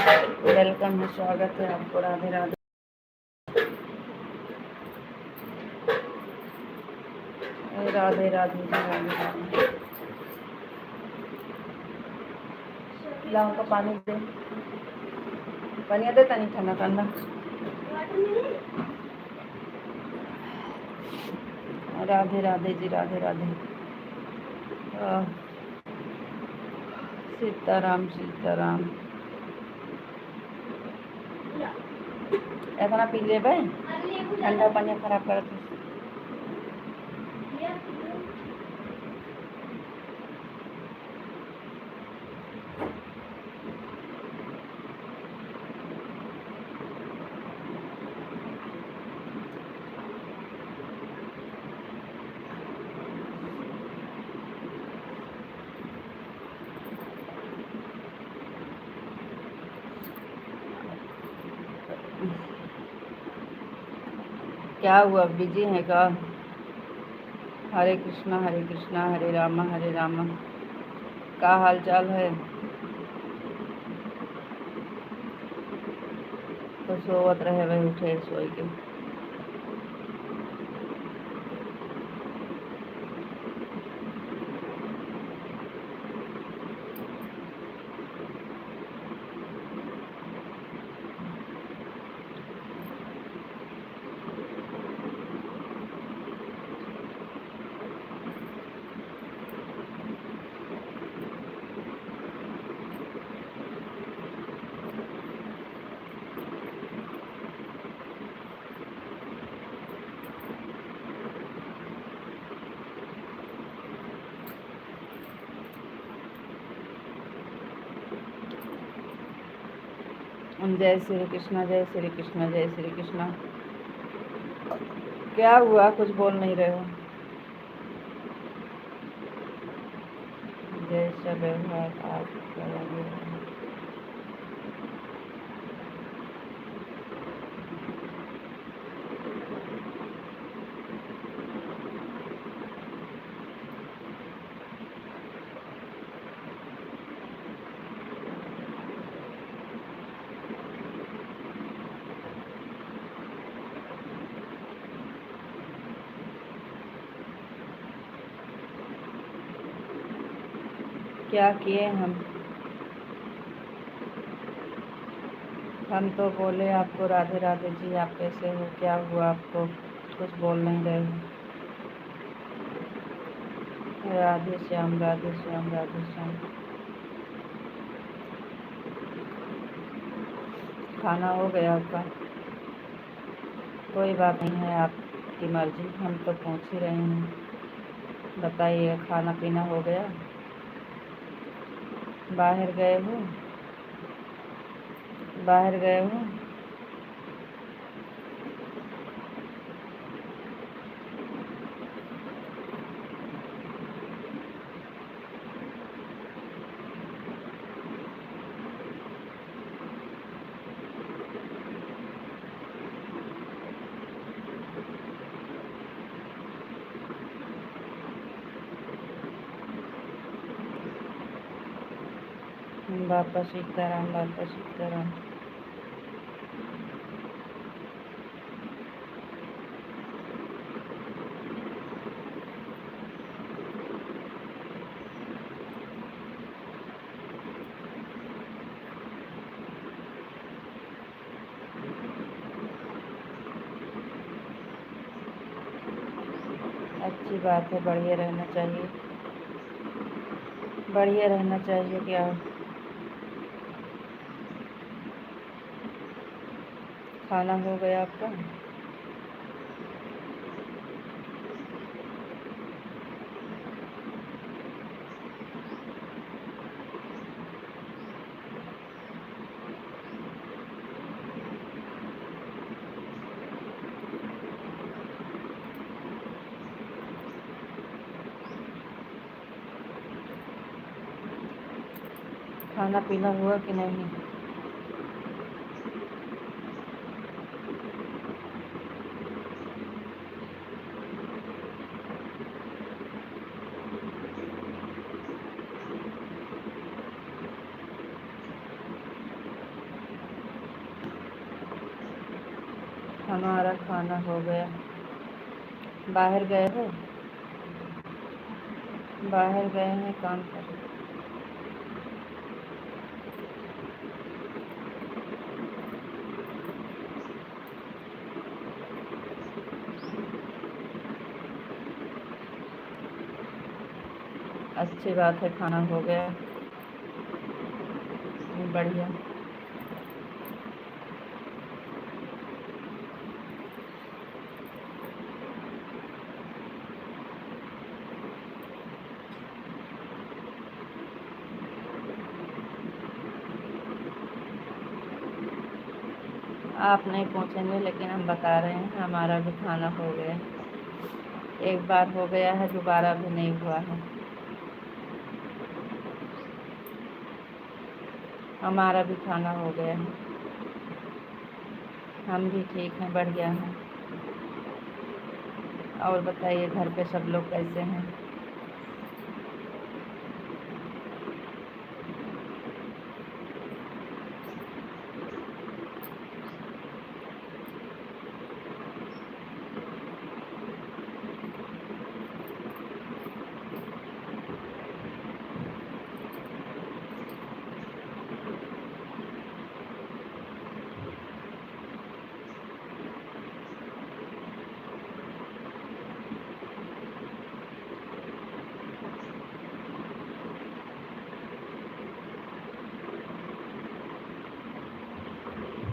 Welcome है, स्वागत है आपको। राधे राधे। राधे राधे जी, राधे राधे। लाओ का पानी दे, पानी दे, तनी ठंडा ठंडा। राधे राधे जी, राधे राधे। सीताराम सीताराम। एतना पी ले भाई, ठंडा पानी खराब कर। क्या हुआ, बिजी है का? हरे कृष्णा हरे रामा। का हाल चाल है? तो सोवत रहे वही उठे सोई के। जय श्री कृष्णा, जय श्री कृष्णा, जय श्री कृष्णा। क्या हुआ, कुछ बोल नहीं रहे हो? जैसा व्यवहार आप करोगे। क्या किए हम तो बोले आपको राधे राधे जी, आप कैसे हो, क्या हुआ आपको? कुछ बोल नहीं रहे हो। राधे श्याम राधे श्याम राधे श्याम। खाना हो गया आपका? कोई बात नहीं है, आपकी मर्जी, हम तो पहुंच ही रहे हैं। बताइए, खाना पीना हो गया? बाहर गए हो? बाहर गए हो? बापा सीताराम, बापा सीताराम। अच्छी बात है, बढ़िया रहना चाहिए, बढ़िया रहना चाहिए। क्या खाना हो गया आपका? खाना पीना हुआ कि नहीं? हमारा खाना हो गया। बाहर गए हो? बाहर गए हैं काम पर। अच्छी बात है, खाना हो गया। बढ़िया। आप नहीं पूछेंगे लेकिन हम बता रहे हैं, हमारा भी खाना हो गया। एक बार हो गया है, दोबारा भी नहीं हुआ है। हमारा भी खाना हो गया है। हम भी ठीक हैं, बढ़िया हैं। और बताइए, घर पे सब लोग कैसे हैं?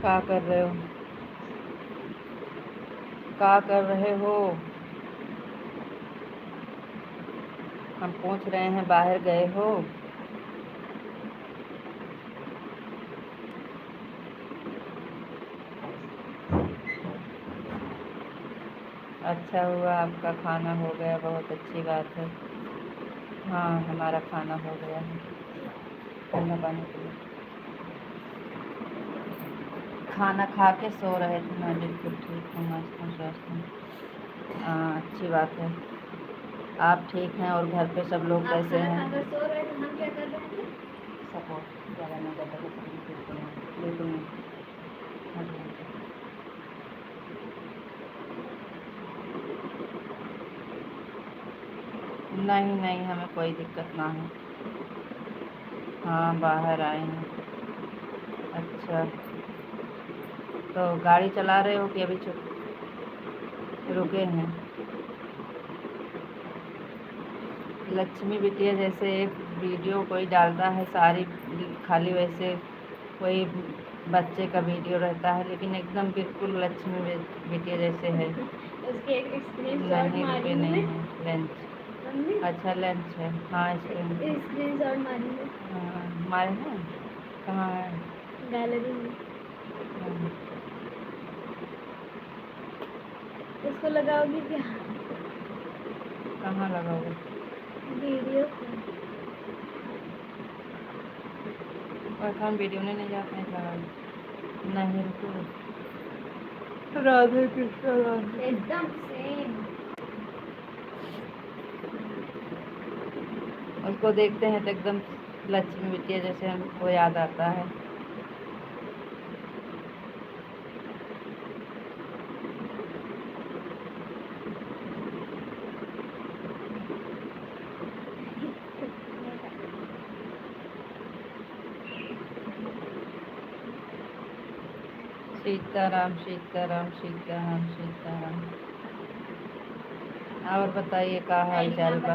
क्या कर रहे हो? क्या कर रहे हो? हम पूछ रहे हैं, बाहर गए हो? अच्छा हुआ आपका खाना हो गया, बहुत अच्छी बात है। हाँ, हमारा खाना हो गया है। ठंडा पानी पियो। खाना खा के सो रहे थे। मैं बिल्कुल ठीक हूँ, मस्त हूँ, स्वस्थ हूँ। हाँ, अच्छी बात है। आप ठीक हैं और घर पे सब लोग कैसे हैं? सो रहे थे, हम क्या कर रहे थे? सपोर्ट ज़्यादा नहीं करता, बिल्कुल नहीं। हाँ जी। नहीं नहीं, हमें कोई दिक्कत ना है। हाँ, बाहर आए हैं। अच्छा, तो गाड़ी चला रहे हो कि अभी रुके हैं? लक्ष्मी बिटिया जैसे एक वीडियो कोई डालता है सारी, खाली वैसे कोई बच्चे का वीडियो रहता है, लेकिन एकदम बिल्कुल लक्ष्मी बिटिया जैसे है। उसके एक स्क्रीनशॉट नहीं, मारी रुके नहीं हूँ है लंच। मम्मी। अच्छा, लंच है। हाँ, स्क्रीनशॉट मारी हूँ हाँ, हमारे हैं। कहाँ है? गैलरी में। हाँ, इसको लगाओगी क्या? कहाँ लगा हुआ? वीडियो और हम वीडियो नहीं जाते हैं लगा। नहीं, रुको। राधे कृष्ण राधे। एकदम सेम। उसको देखते हैं तो एकदम लक्ष्मी बिटिया जैसे हमको याद आता है। सीताराम सीताराम सीताराम सीताराम। और बताइए, क्या हाल चाल बा?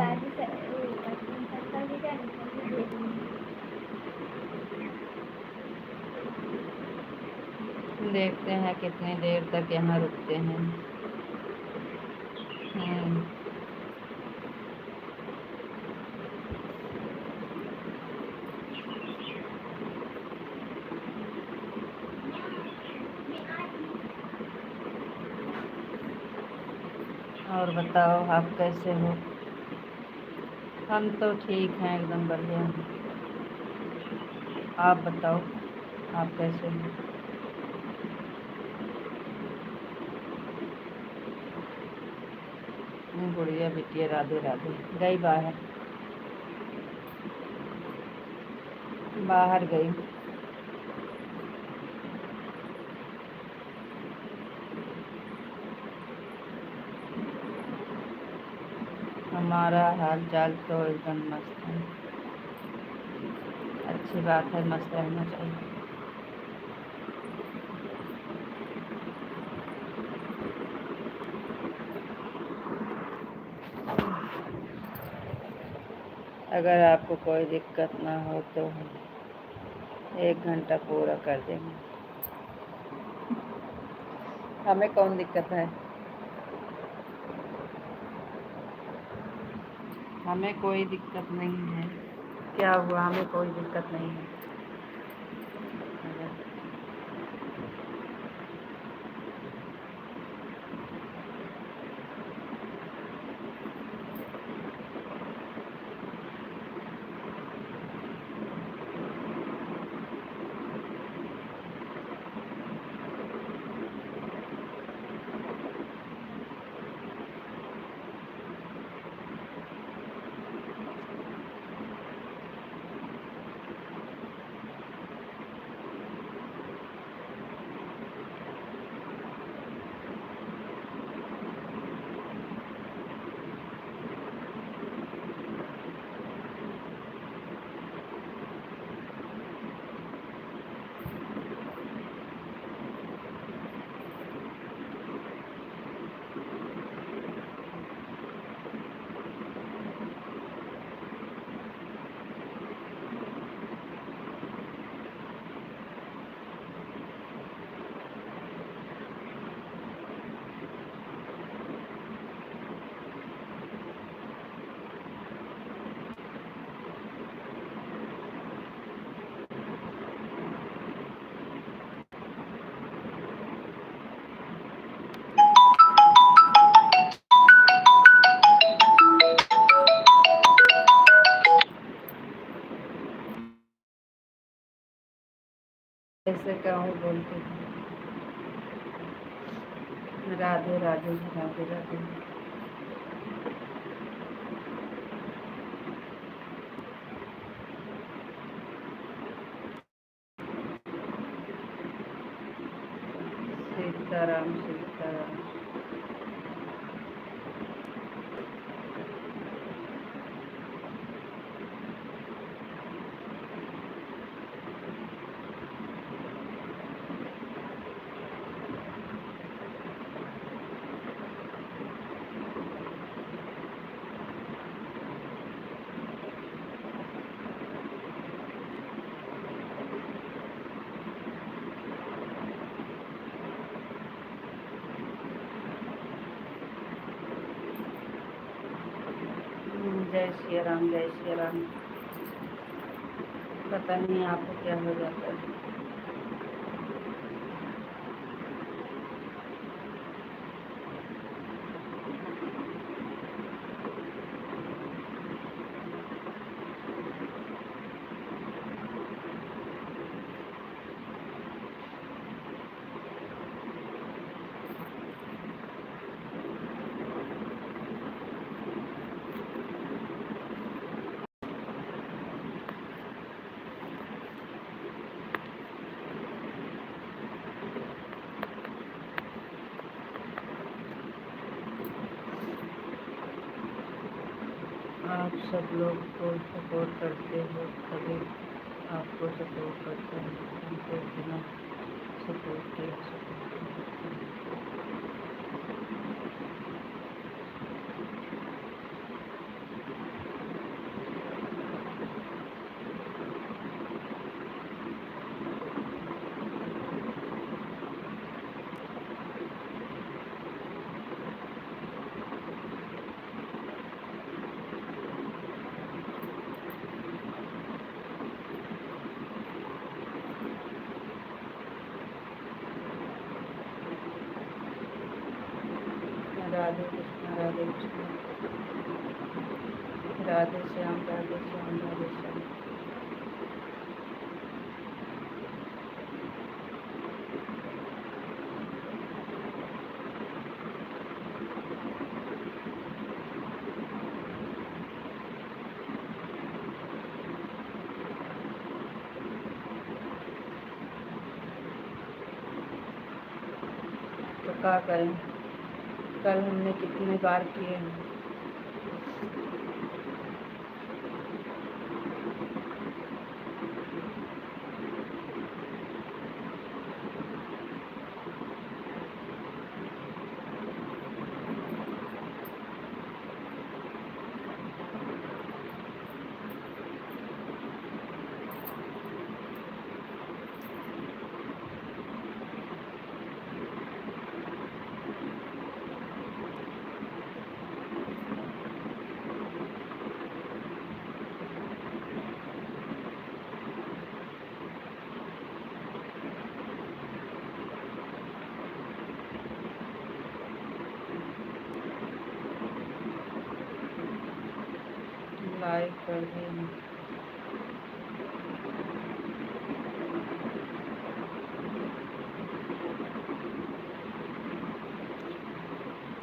देखते हैं कितनी देर तक यहाँ रुकते हैं। हम्म, और बताओ, आप कैसे हो? हम तो ठीक हैं, एकदम बढ़िया। आप बताओ, आप कैसे हो? गुड़िया बिटिया राधे राधे। गई बाहर, बाहर गई। हमारा हाल चाल तो एकदम मस्त है। अच्छी बात है, मस्त रहना चाहिए। अगर आपको कोई दिक्कत ना हो तो 1 घंटा पूरा कर देंगे। हमें कौन दिक्कत है? हमें कोई दिक्कत नहीं है। क्या हुआ? हमें कोई दिक्कत नहीं है। ऐसे कहूँ बोलते थे, राधे राधे राधे राधे। सीताराम सीताराम। जय श्री राम, जय श्री राम। पता नहीं आपको क्या हो जाता है। आप सब लोग को सपोर्ट करते हो तभी आपको सपोर्ट करते हैं। हमको बिना सपोर्ट के राधे कृष्ण, राधे कृष्ण, राधे श्याम, राधे श्याम, राधे श्याम। तो क्या करें? कल हमने कितनी बार किए हैं। लाइक कर दी।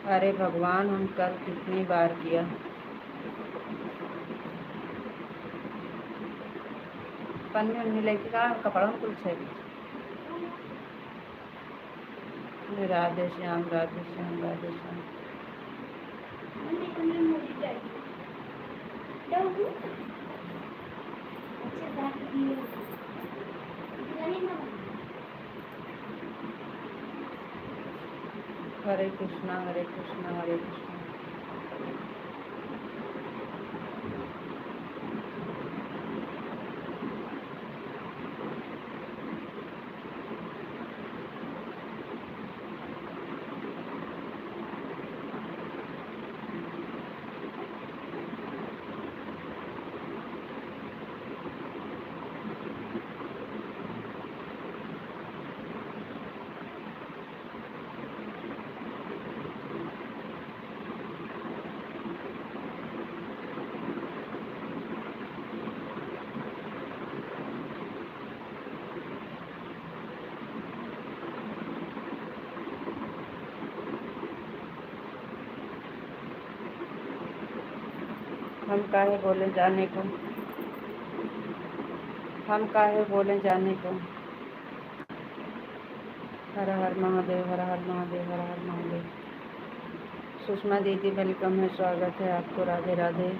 अरे भगवान, हम कल कितनी बार किया। पन्नी उन्नी लेके का कपड़ा में कुछ है। राधे श्याम राधे श्याम राधे श्याम। हरे कृष्णा हरे कृष्णा हरे कृष्णा। हम काहे बोले जाने को, हम काहे बोले जाने को। हर हर महादेव हर हर महादेव हर हर महादेव। सुषमा दीदी वेलकम है, स्वागत है आपको। राधे राधे।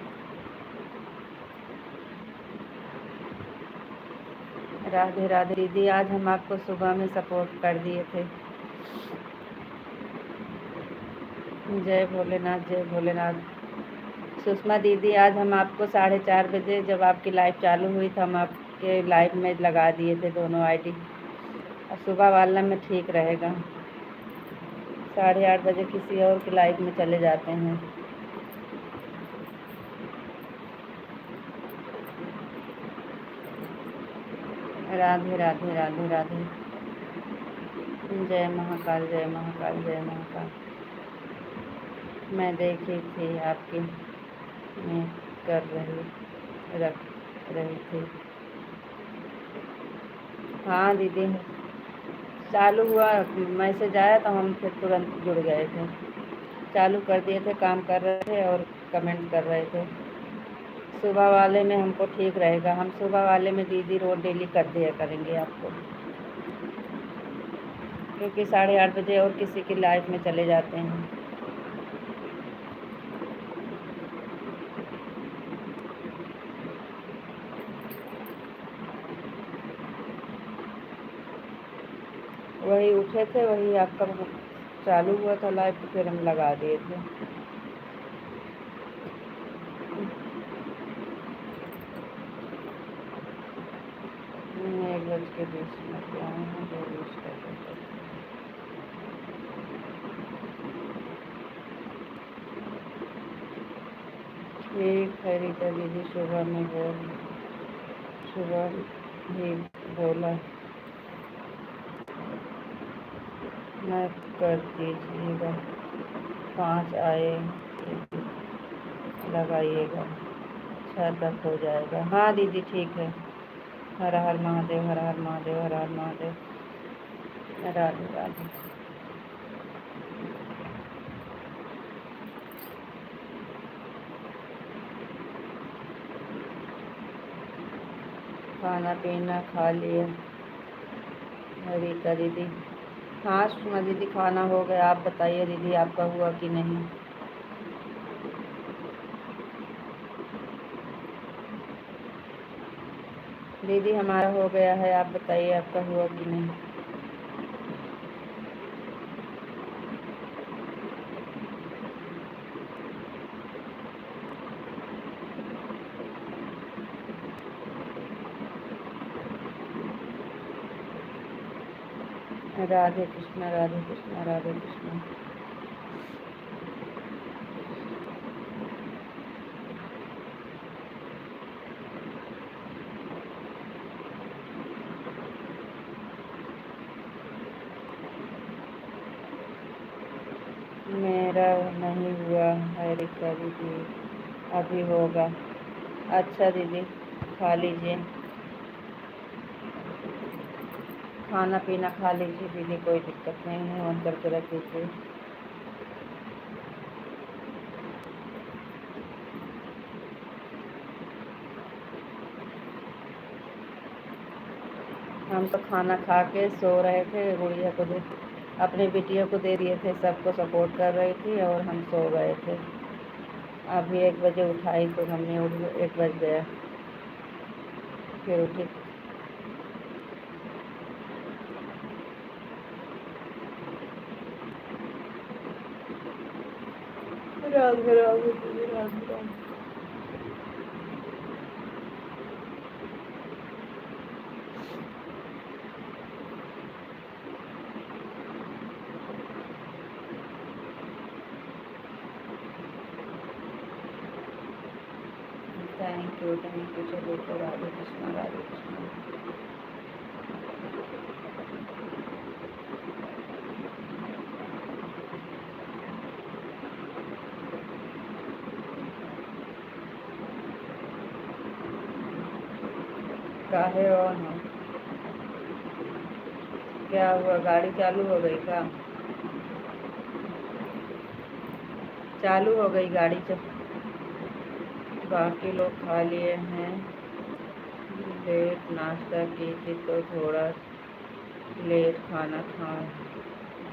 राधे राधे दीदी, आज हम आपको सुबह में सपोर्ट कर दिए थे। जय भोलेनाथ जय भोलेनाथ। सुषमा दीदी, आज हम आपको 4:30 बजे जब आपकी लाइव चालू हुई तो हम आपके लाइव में लगा दिए थे दोनों आईडी। और सुबह वाला में ठीक रहेगा, 8:30 बजे किसी और की लाइव में चले जाते हैं। राधे राधे राधे राधे। जय महाकाल जय महाकाल जय महाकाल। मैं देखी थी आपकी में कर रख रही थी। हाँ दीदी, चालू हुआ मैसेज आया तो हम फिर तुरंत जुड़ गए थे। चालू कर दिए थे, काम कर रहे थे और कमेंट कर रहे थे। सुबह वाले में हमको ठीक रहेगा, हम सुबह वाले में दीदी रोज डेली कर दिया करेंगे आपको, क्योंकि 8:30 बजे और किसी की लाइफ में चले जाते हैं। वही उठे थे, वही आपका चालू हुआ था लाइव तो फिर हम लगा दिए थे। 1:20 क्या है 2:20 का। ठीक है रीता दीदी, सुबह ही बोला न कर दीजिएगा, 5 आए लगाइएगा, 6 तक हो जाएगा। हाँ दीदी ठीक है। हर हर महादेव हर हर महादेव हर हर महादेव। राधे राधे। खाना पीना खा लिया रीता दीदी? हाँ सुषमा दीदी, खाना हो गया। आप बताइए दीदी, आपका हुआ कि नहीं? दीदी हमारा हो गया है, आप बताइए आपका हुआ कि नहीं? राधे कृष्णा राधे कृष्णा राधे कृष्णा। मेरा नहीं हुआ है रीता दीदी, अभी होगा। अच्छा दीदी, खा लीजिए, खाना पीना खा लीजिए दीदी, कोई दिक्कत नहीं है, ऑन करके रख दीजिए। हम तो खाना खा के सो रहे थे, गुड़िया को दे, अपनी बिटिया को दे दिए थे, सबको सपोर्ट कर रही थी और हम सो गए थे। अभी 1 बजे उठाई तो मम्मी उठ 1 बज गया, फिर उठी। राधे राधे दीदी, राधे राधे। थैंक यू, चलो तो राधे कृष्णा, राधे कृष्णा। काहे ऑन हो? क्या हुआ, गाड़ी चालू हो गई क्या? चालू हो गई गाड़ी बाकी लोग खा लिए हैं, लेट नाश्ता की थी तो थोड़ा लेट खाना खा।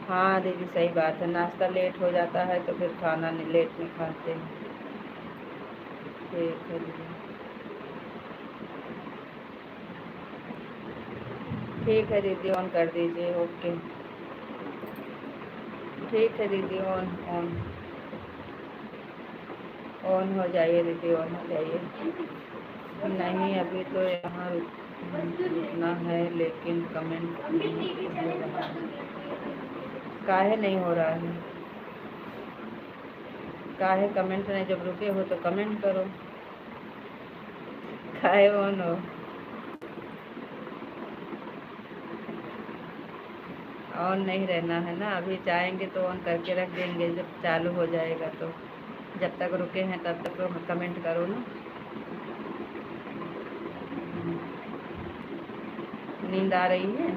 हाँ दीदी, सही बात है, नाश्ता लेट हो जाता है तो फिर खाना लेट में खाते हैं। ठीक है दीदी, ठीक है दीदी, ऑन कर दीजिए, ओके। ठीक है दीदी, ऑन ऑन ऑन हो जाइए दीदी, ऑन हो जाइए। नहीं, अभी तो यहाँ रुकना है, लेकिन कमेंट नहीं हो रहा है। काहे नहीं हो रहा है? काहे कमेंट नहीं, जब रुके हो तो कमेंट करो। काहे ऑन हो? ऑन नहीं रहना है ना, अभी चाहेंगे तो ऑन करके रख देंगे, जब चालू हो जाएगा तो। जब तक रुके हैं तब तक तो कमेंट करो ना। नींद आ रही है?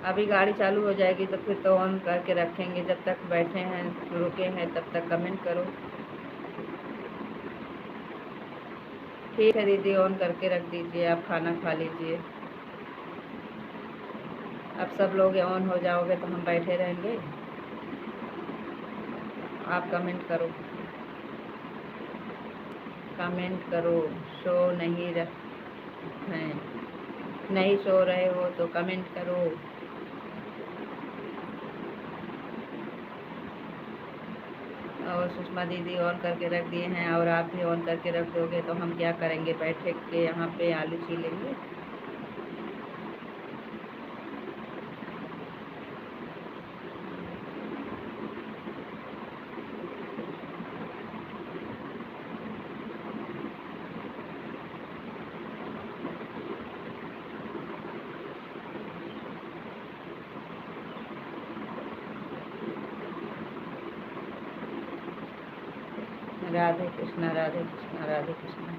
अभी गाड़ी चालू हो जाएगी तो फिर तो ऑन करके रखेंगे, जब तक बैठे हैं रुके हैं तब तक कमेंट करो। ठीक है दीदी, ऑन करके रख दीजिए, आप खाना खा लीजिए। अब सब लोग ऑन हो जाओगे तो हम बैठे रहेंगे। आप कमेंट करो, कमेंट करो। शो नहीं हैं, नहीं सो रहे हो तो कमेंट करो। और सुषमा दीदी ऑन करके रख दिए हैं, और आप भी ऑन करके रख दोगे तो हम क्या करेंगे, बैठे के यहाँ पे आलू छीलेंगे। राधे कृष्णा, राधे कृष्णा, राधे कृष्णा।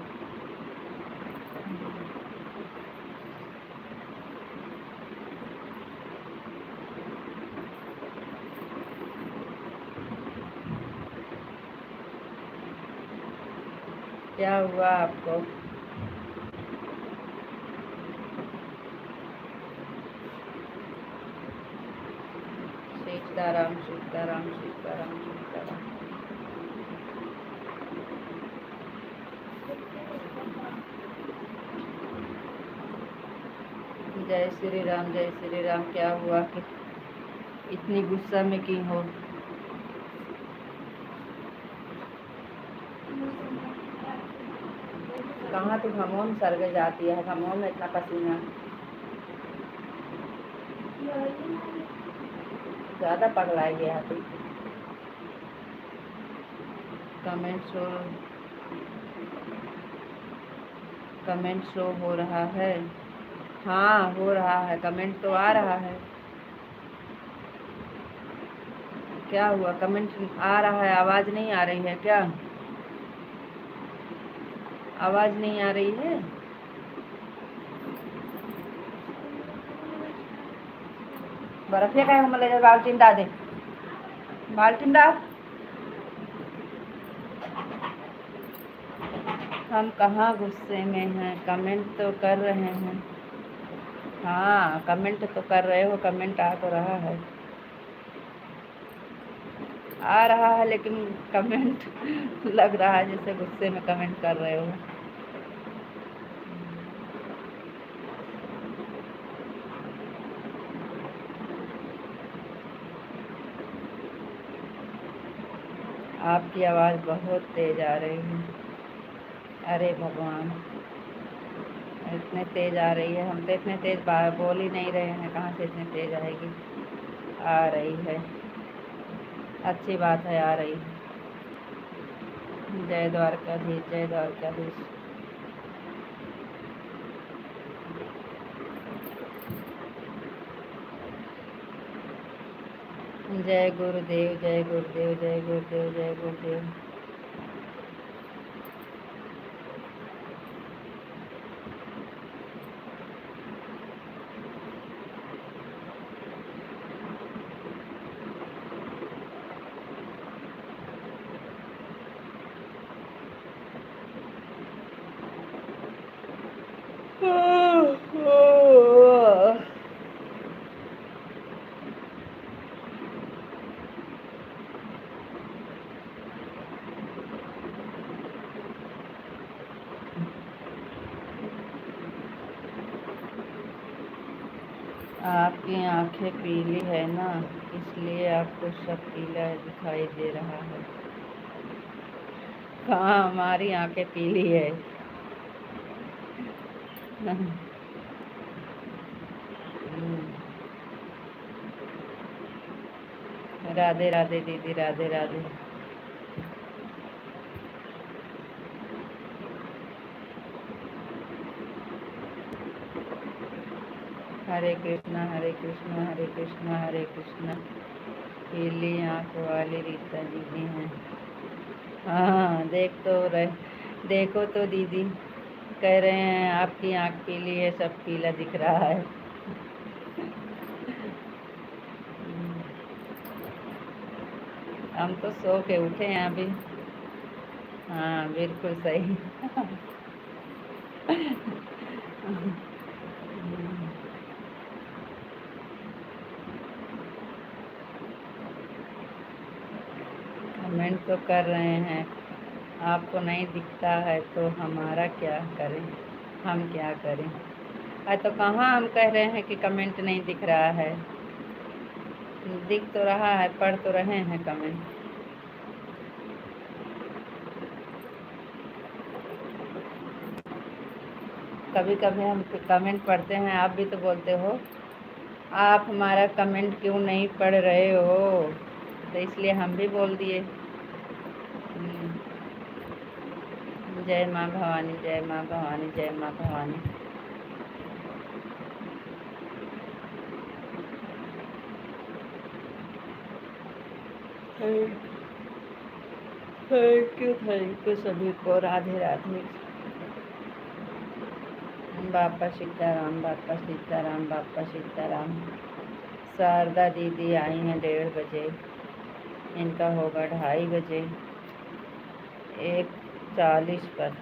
क्या हुआ आपको? सीताराम, सीताराम, सीताराम, सीताराम। जय श्री राम, जय श्री राम। क्या हुआ कि इतनी गुस्सा में की हो? कहाँ तो घमौन सरगे जाती है, घमौन में इतना पसीना ज़्यादा पगलाई गया तो। कमेंट शो हो रहा है। हाँ हो रहा है, कमेंट तो आ रहा है। क्या हुआ? कमेंट आ रहा है, आवाज़ नहीं आ रही है क्या? आवाज़ नहीं आ रही है? बर्फ का हम ले जा, बाल्टीन डाल दे, बाल्टीन डाल। हम कहाँ गुस्से में हैं, कमेंट तो कर रहे हैं। हाँ, कमेंट तो कर रहे हो, कमेंट आ तो रहा है, आ रहा है, लेकिन कमेंट लग रहा है जैसे गुस्से में कमेंट कर रहे हो। आपकी आवाज़ बहुत तेज़ आ रही है। अरे भगवान, इतने तेज़ आ रही है, हम तो इतने तेज़ बोल ही नहीं रहे हैं, कहाँ से इतने तेज़ आएगी? आ रही है, अच्छी बात है, आ रही है। जय द्वारकाधीश, जय द्वारकाधीश। जय गुरुदेव, जय गुरुदेव, जय गुरुदेव, जय गुरुदेव। आपकी आंखें पीली है ना, इसलिए आपको सब पीला दिखाई दे रहा है। कहाँ हमारी आंखें पीली है? राधे राधे दीदी, राधे राधे। हरे कृष्णा, हरे कृष्णा, हरे कृष्णा, हरे कृष्णा। पीली आँख वाली रीता दीदी हैं। हाँ, देखो तो दीदी, कह रहे हैं आपकी आँख पीली है, सब पीला दिख रहा है। हम तो सो के उठे हैं अभी। हाँ, बिल्कुल सही। कमेंट तो कर रहे हैं, आपको नहीं दिखता है तो हमारा क्या करें, हम क्या करें? तो कहाँ हम कह रहे हैं कि कमेंट नहीं दिख रहा है, दिख तो रहा है, पढ़ तो रहे हैं कमेंट। कभी कभी हम कमेंट पढ़ते हैं, आप भी तो बोलते हो, आप हमारा कमेंट क्यों नहीं पढ़ रहे हो, तो इसलिए हम भी बोल दिए। जय माँ भवानी, जय माँ भवानी, जय माँ भवानी। थैंक यू सभी को, राधे राधे। बापा सीताराम, बापा सीताराम, बापा सीताराम। शारदा दीदी आई हैं 1:30 बजे, इनका होगा 2:30 बजे, 1:40 पर।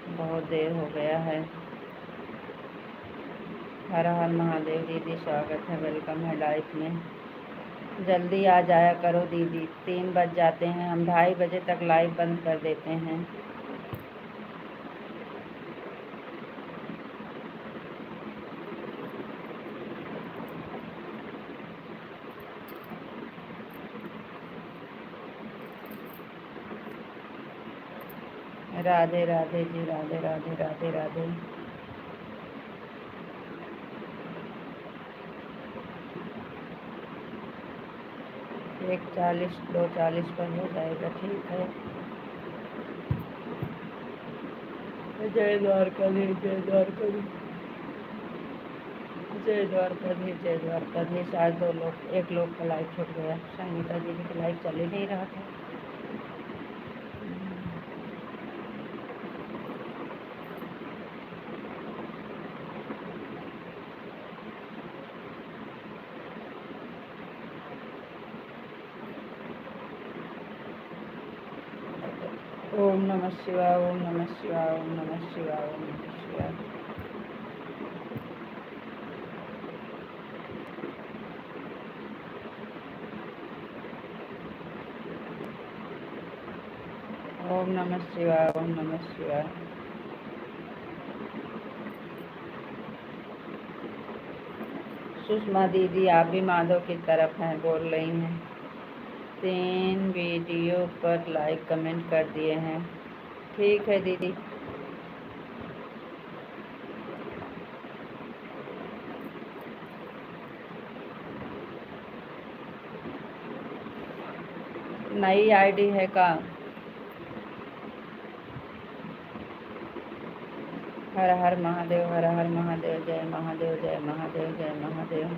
बहुत देर हो गया है। हर हर महादेव दीदी, स्वागत है, वेलकम है लाइफ में। जल्दी आ जाया करो दीदी, 3 बज जाते हैं, हम 2:30 बजे तक लाइव बंद कर देते हैं। राधे राधे जी, राधे राधे, राधे राधे। 1:40, 2:40 पर हो जाएगा, ठीक है। जय द्वारकाधीश, जय द्वारकाधीश। जय द्वारकाधीश। आज एक लोग का लाइव छूट गया। संगीता दीदी का लाइव चल ही नहीं रहा था। ओम नमः शिवाय, ओम नमः शिवाय, ओम नमः शिवाय, ओम नमः शिवाय। ओम नमः शिवाय, ओम नमः शिवाय। सुषमा दीदी आप भी माधव की तरफ हैं, बोल रही हैं। 3 वीडियो पर लाइक कमेंट कर दिए हैं। ठीक है दीदी। नई आईडी है का? हर हर महादेव, हर हर महादेव, जय महादेव, जय महादेव, जय महादेव।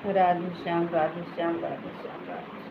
राधे श्याम, राधे श्याम, राधे श्याम, राधे श्याम।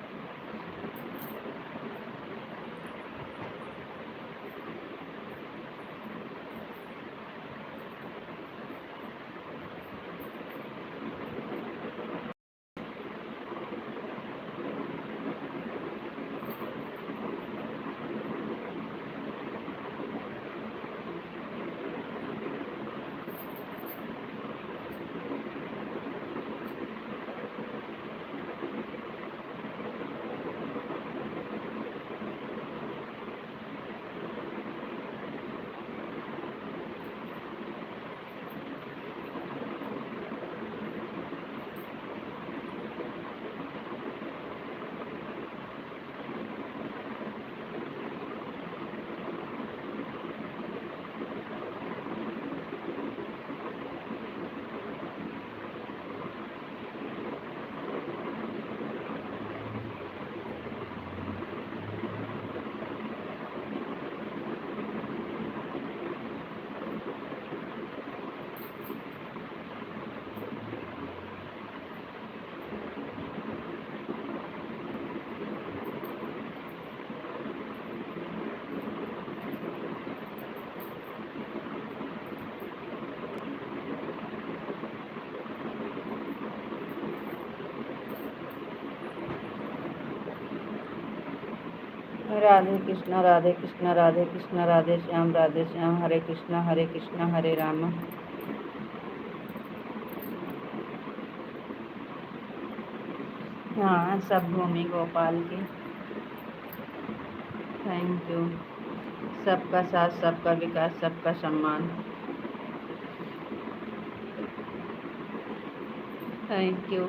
राधे कृष्णा, राधे कृष्णा, राधे कृष्णा, राधे श्याम, हरे कृष्णा, हरे राम। हाँ, सब भूमि गोपाल की। Thank you. सबका साथ, सबका विकास, सबका सम्मान। Thank you.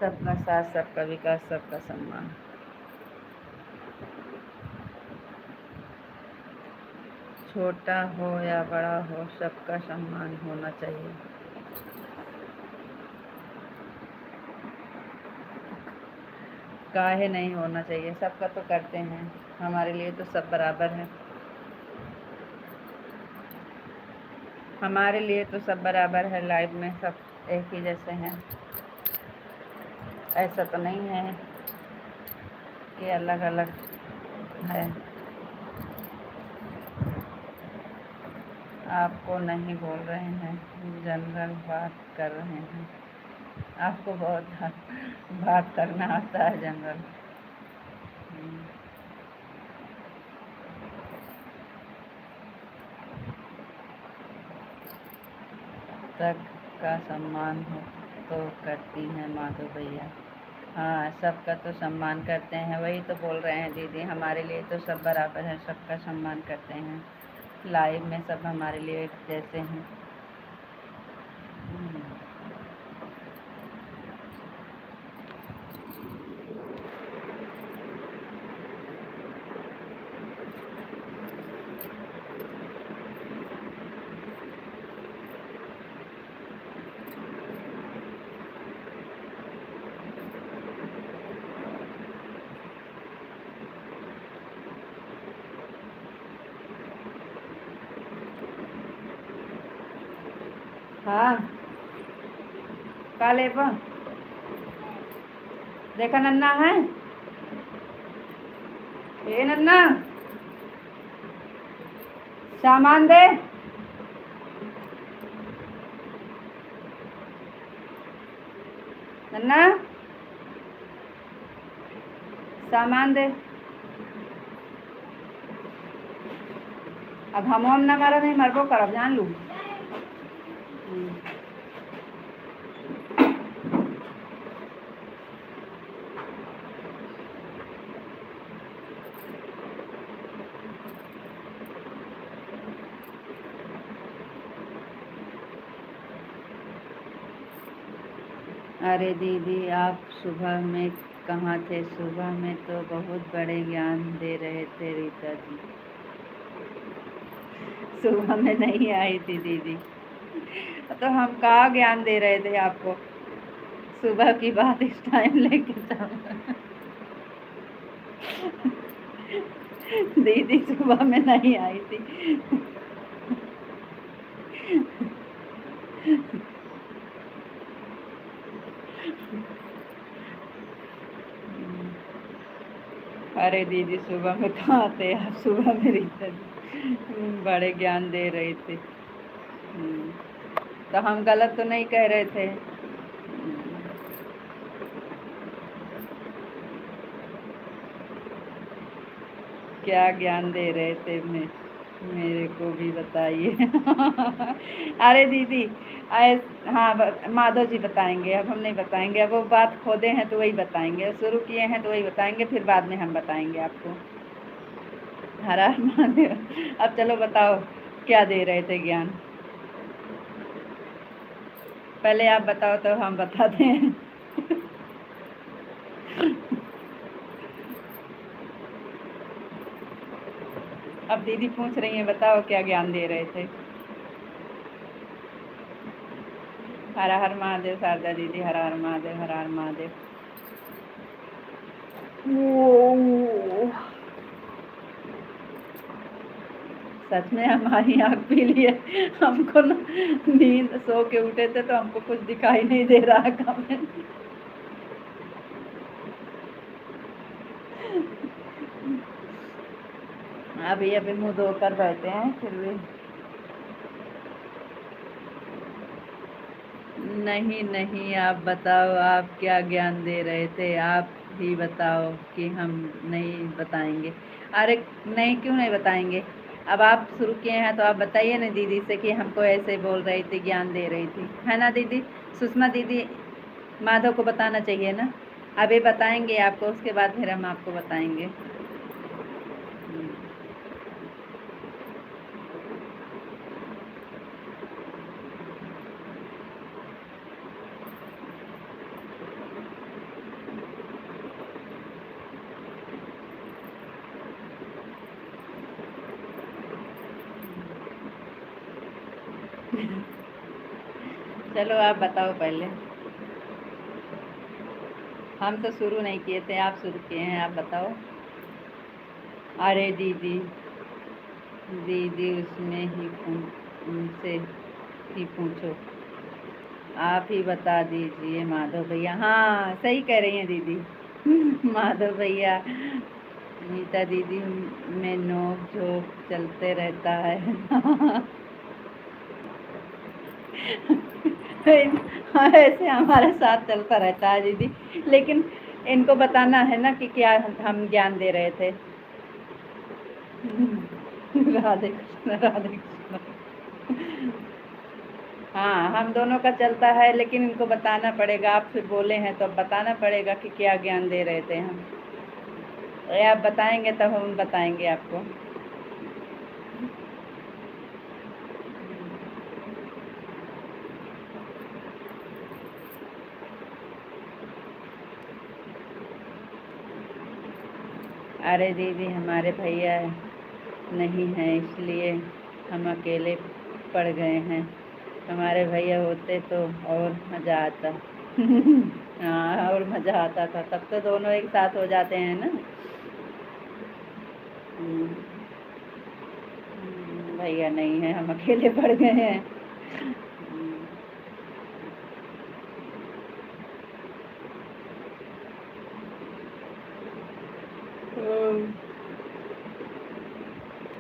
सबका साथ, सबका विकास, सबका सम्मान। छोटा हो या बड़ा हो, सबका सम्मान होना चाहिए। काहे नहीं होना चाहिए, सबका तो करते हैं। हमारे लिए तो सब बराबर है। हमारे लिए तो सब बराबर है। लाइफ में सब एक ही जैसे हैं। ऐसा तो नहीं है कि अलग अलग है। आपको नहीं बोल रहे हैं, जनरल बात कर रहे हैं। आपको बहुत बात करना आता है जनरल। तक का सम्मान हो तो करती हैं माधव भैया। हाँ, सबका तो सम्मान करते हैं, वही तो बोल रहे हैं दीदी, हमारे लिए तो सब बराबर है, सबका सम्मान करते हैं। लाइव में सब हमारे लिए एक जैसे हैं। हम्म। हाँ, का लेबा देखा नन्ना है, ये नन्ना सामान दे। नन्ना सामान दे। अब हम न मारा नहीं मरबो करब, जान लू। अरे दीदी, आप सुबह में कहाँ थे? सुबह में तो बहुत बड़े ज्ञान दे रहे थे रीता जी। सुबह में नहीं आई थी दीदी, तो हम कहाँ ज्ञान दे रहे थे आपको? सुबह की बात इस टाइम लेके चल। दीदी सुबह में नहीं आई थी। अरे दीदी, सुबह में कहाँ थे आप? सुबह में रीता जी बड़े ज्ञान दे रहे थे। तो हम गलत तो नहीं कह रहे थे। क्या ज्ञान दे रहे थे मेरे को भी बताइए। अरे दीदी, हाँ, माधव जी बताएंगे, अब हम नहीं बताएंगे। अब वो बात खोदे हैं तो वही बताएंगे, शुरू किए हैं तो वही बताएंगे, फिर बाद में हम बताएंगे आपको। हर हर महादेव। अब चलो बताओ, क्या दे रहे थे ज्ञान? पहले आप बताओ तो हम बताते हैं। अब दीदी पूछ रही हैं, बताओ क्या ज्ञान दे रहे थे? हर हर महादेव शारदा दीदी, हर हर महादेव, हर हर महादेव। सच में हमारी आँख पीली है। हमको नींद सो के उठे थे तो हमको कुछ दिखाई नहीं दे रहा कमेंट। अभी मुंह धोकर बैठे हैं, फिर भी नहीं नहीं, आप बताओ, आप क्या ज्ञान दे रहे थे? आप ही बताओ कि हम नहीं बताएंगे। अरे नहीं, क्यों नहीं बताएंगे? अब आप शुरू किए हैं तो आप बताइए ना दीदी से कि हमको ऐसे बोल रही थी, ज्ञान दे रही थी, है ना दीदी? सुषमा दीदी, माधव को बताना चाहिए ना। अभी बताएंगे आपको, उसके बाद फिर हम आपको बताएंगे। चलो आप बताओ पहले। हम तो शुरू नहीं किए थे, आप शुरू किए हैं, आप बताओ। अरे दीदी, दीदी उसमें ही उनसे ही पूछो, आप ही बता दीजिए माधव भैया। हाँ, सही कह रही हैं दीदी। माधव भैया, नीता दीदी में नोक झोंक चलते रहता है। हाँ, ऐसे हमारे साथ चलता रहता है दीदी, लेकिन इनको बताना है ना कि क्या हम ज्ञान दे रहे थे। राधे कृष्ण, राधे कृष्ण। हाँ, हम दोनों का चलता है, लेकिन इनको बताना पड़ेगा। आप फिर बोले हैं तो अब बताना पड़ेगा कि क्या ज्ञान दे रहे थे हम। अरे आप बताएंगे तब हम बताएंगे आपको। अरे दीदी, हमारे भैया नहीं हैं, इसलिए हम अकेले पड़ गए हैं। हमारे भैया होते तो और मज़ा आता। हाँ, और मज़ा आता था, तब तो दोनों एक साथ हो जाते हैं ना। भैया नहीं है, हम अकेले पड़ गए हैं।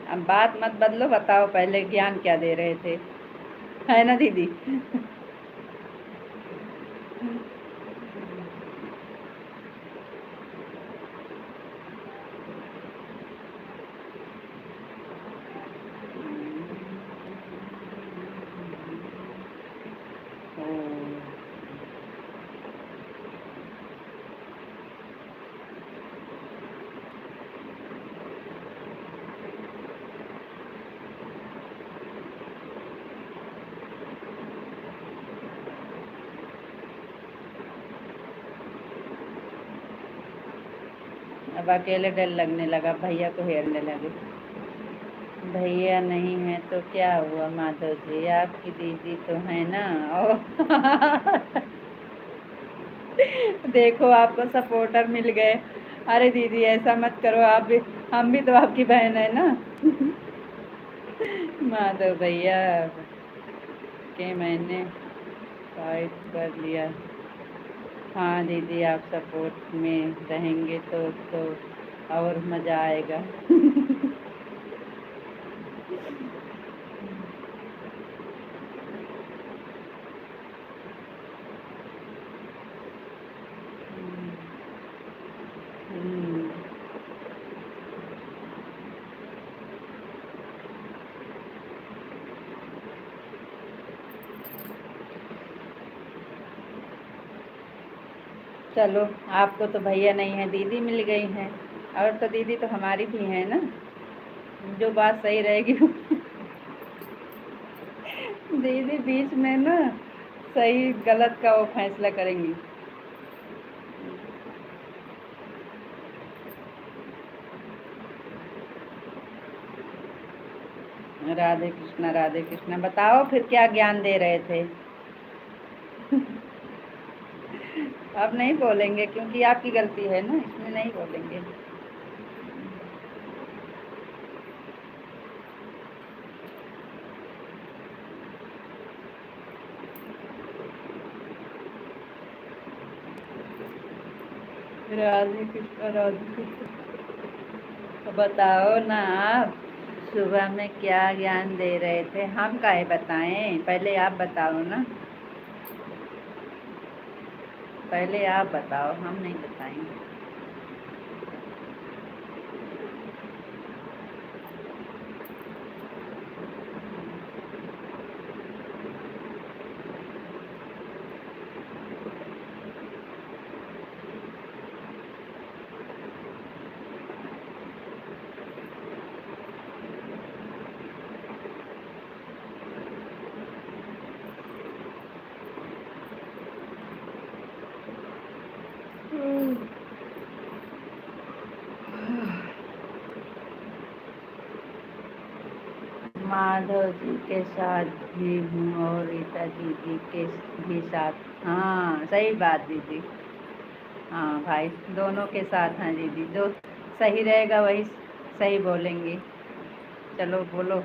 अब बात मत बदलो, बताओ पहले ज्ञान क्या दे रहे थे, है ना दीदी? ओ, अब अकेले डर लगने लगा, भैया को हेरने लगे। भैया नहीं है तो क्या हुआ माधव जी, आपकी दीदी तो है ना। ओ देखो, आपको सपोर्टर मिल गए। अरे दीदी, ऐसा मत करो, आप भी, हम भी तो आपकी बहन है ना। माधव भैया के मैंने फाइट कर लिया। हाँ दीदी, आप सपोर्ट में रहेंगे तो और मज़ा आएगा। हम्म, चलो, आपको तो भैया नहीं है, दीदी मिल गई हैं। और तो दीदी तो हमारी भी है ना, जो बात सही रहेगी दीदी बीच में ना सही गलत का वो फैसला करेंगी। राधे कृष्णा, राधे कृष्णा। बताओ फिर क्या ज्ञान दे रहे थे? अब नहीं बोलेंगे, क्योंकि आपकी गलती है ना, इसमें नहीं बोलेंगे। राधे कृष्णा, राधे कृष्णा। बताओ ना आप, सुबह में क्या ज्ञान दे रहे थे? हम काहे बताएं, पहले आप बताओ ना। पहले आप बताओ, हम नहीं बताएंगे। माधव जी के साथ भी हूँ और रीता दीदी के भी साथ। हाँ, सही बात दीदी। हाँ भाई, दोनों के साथ हैं दीदी, जो सही रहेगा वही सही बोलेंगे। चलो बोलो,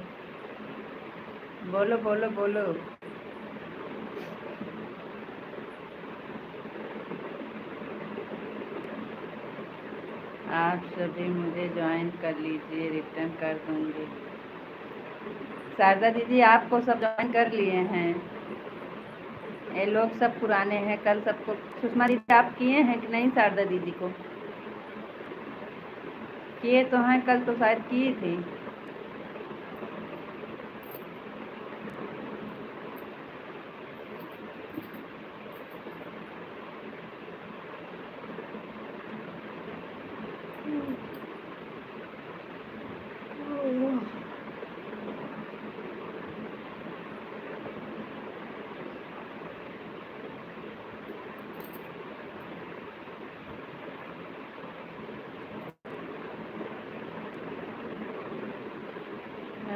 बोलो बोलो बोलो। आप सभी मुझे ज्वाइन कर लीजिए, रिटर्न कर दूंगी। शारदा दीदी, आपको सब ज्वाइन कर लिए हैं, ये लोग सब पुराने हैं। कल सबको, सुषमा दीदी आप किए हैं कि नहीं? शारदा दीदी को किए तो हैं, कल तो शायद की थी।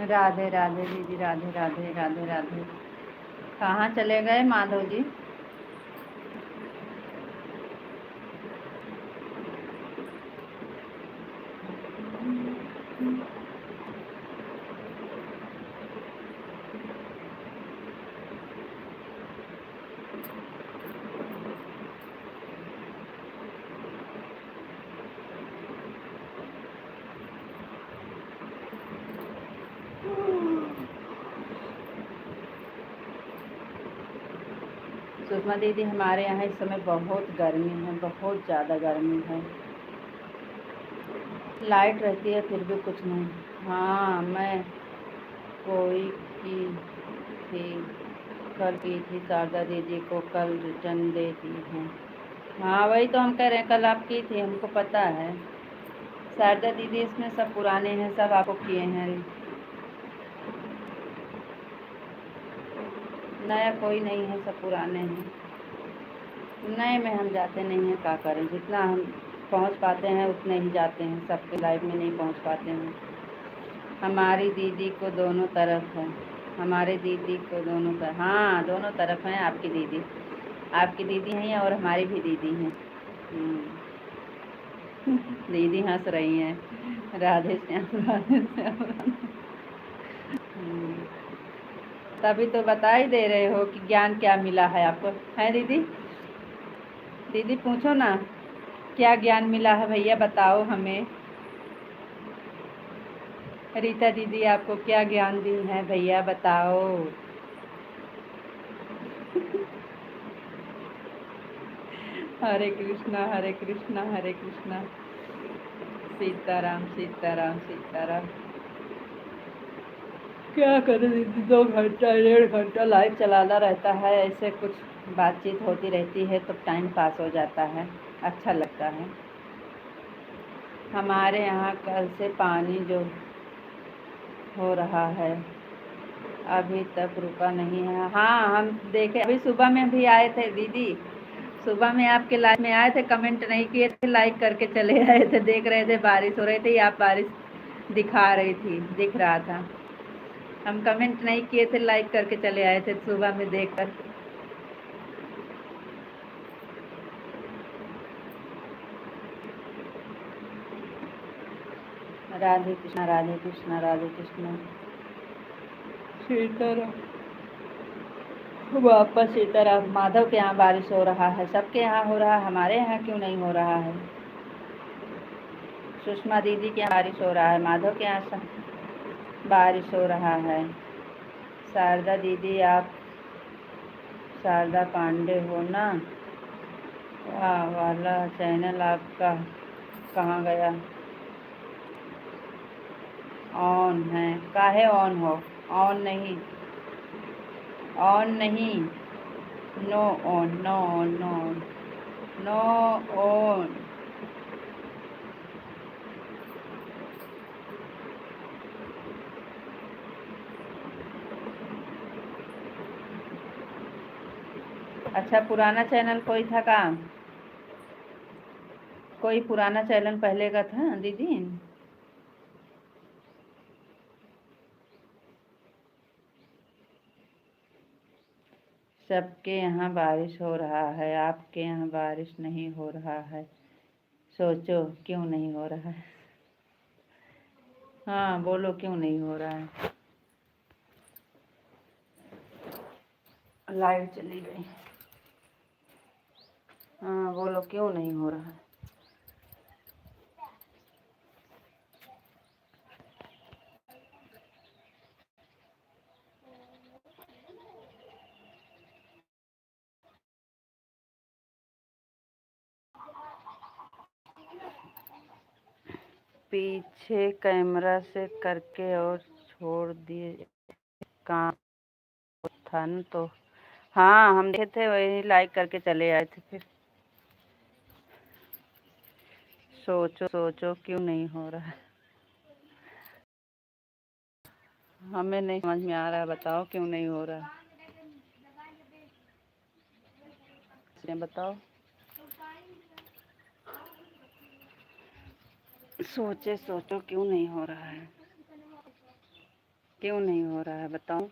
राधे राधे दीदी, राधे राधे राधे राधे। कहाँ चले गए माधव जी? सुषमा दीदी, हमारे यहाँ इस समय बहुत गर्मी है, बहुत ज़्यादा गर्मी है। लाइट रहती है फिर भी कुछ नहीं। हाँ, मैं कोई की थी, कल की थी शारदा दीदी को, कल रिटर्न दे दी है। हाँ, वही तो हम कह रहे हैं, कल आप की थी, हमको पता है। शारदा दीदी इसमें सब पुराने हैं, सब आपको किए हैं। नया कोई नहीं है, सब पुराने हैं। नए में हम जाते नहीं हैं, क्या करें, जितना हम पहुंच पाते हैं उतने ही जाते हैं, सबके लाइफ में नहीं पहुंच पाते हैं। हमारी दीदी को दोनों तरफ है, हमारे दीदी को दोनों तरफ, हाँ दोनों तरफ हैं आपकी दीदी। आपकी दीदी हैं और हमारी भी दीदी हैं। दीदी हंस रही हैं। राधे श्याम, राधे श्याम। तभी तो बता ही दे रहे हो कि ज्ञान क्या मिला है आपको, है दीदी? दीदी पूछो ना, क्या ज्ञान मिला है भैया, बताओ हमें। रीता दीदी आपको क्या ज्ञान दी है भैया, बताओ। हरे कृष्णा हरे कृष्णा हरे कृष्णा, सीताराम सीताराम सीताराम। क्या करें दीदी, 2 घंटा 1.5 घंटा लाइव चलाना रहता है, ऐसे कुछ बातचीत होती रहती है तो टाइम पास हो जाता है, अच्छा लगता है। हमारे यहाँ कल से पानी जो हो रहा है अभी तक रुका नहीं है। हाँ, हम देखे, अभी सुबह में भी आए थे दीदी, सुबह में आपके लाइव में आए थे, कमेंट नहीं किए थे, लाइक करके चले आए थे। देख रहे थे बारिश हो रही थी, आप बारिश दिखा रही थी, दिख रहा था। हम कमेंट नहीं किए थे, लाइक करके चले आए थे सुबह में देखकर। राधे कृष्णा राधे कृष्णा राधे कृष्णा, सीताराम। वापस सीताराम। माधव के यहाँ बारिश हो रहा है, सबके यहाँ हो रहा है, हमारे यहाँ क्यों नहीं हो रहा है? सुषमा दीदी के यहाँ बारिश हो रहा है, माधव के यहाँ बारिश हो रहा है। शारदा दीदी, आप शारदा पांडे हो ना? वाला चैनल आपका कहाँ गया? ऑन है, काहे ऑन हो? ऑन नहीं, ऑन नहीं, know on, know on, know on, know on. अच्छा, पुराना चैनल कोई था का? कोई पुराना चैनल पहले का था दीदी? सबके यहाँ बारिश हो रहा है, आपके यहाँ बारिश नहीं हो रहा है, सोचो क्यों नहीं हो रहा है? हाँ बोलो, क्यों नहीं हो रहा है? लाइट चली गई। हाँ बोलो, क्यों नहीं हो रहा है? पीछे कैमरा से करके और छोड़ दिए, काम था न तो। हाँ हम देखे थे, वही लाइक करके चले आए थे फिर। सोचो सोचो क्यों नहीं हो रहा है? हमें नहीं समझ में आ रहा है, बताओ क्यों नहीं हो रहा है? बताओ, सोचे सोचो क्यों नहीं हो रहा है? क्यों नहीं हो रहा है बताओ।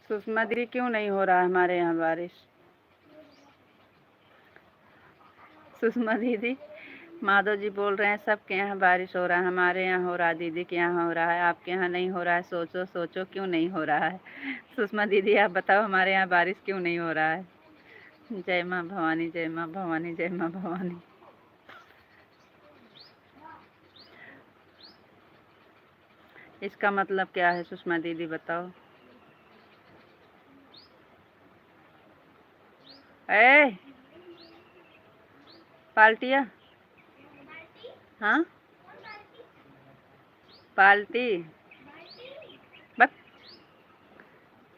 सुषमा दीदी क्यों नहीं हो रहा है हमारे यहाँ बारिश। सुषमा दीदी माधव जी बोल रहे हैं सबके यहाँ बारिश हो रहा है, हमारे यहाँ हो रहा है, दीदी के यहाँ हो रहा है, आपके यहाँ नहीं हो रहा है। सोचो सोचो क्यों नहीं हो रहा है। सुषमा दीदी आप बताओ हमारे यहाँ बारिश क्यों नहीं हो रहा है। जय माँ भवानी, जय माँ भवानी, जय माँ भवानी। इसका मतलब क्या है सुषमा दीदी बताओ। ए पाल्टिया, हाँ पाल्टी बक।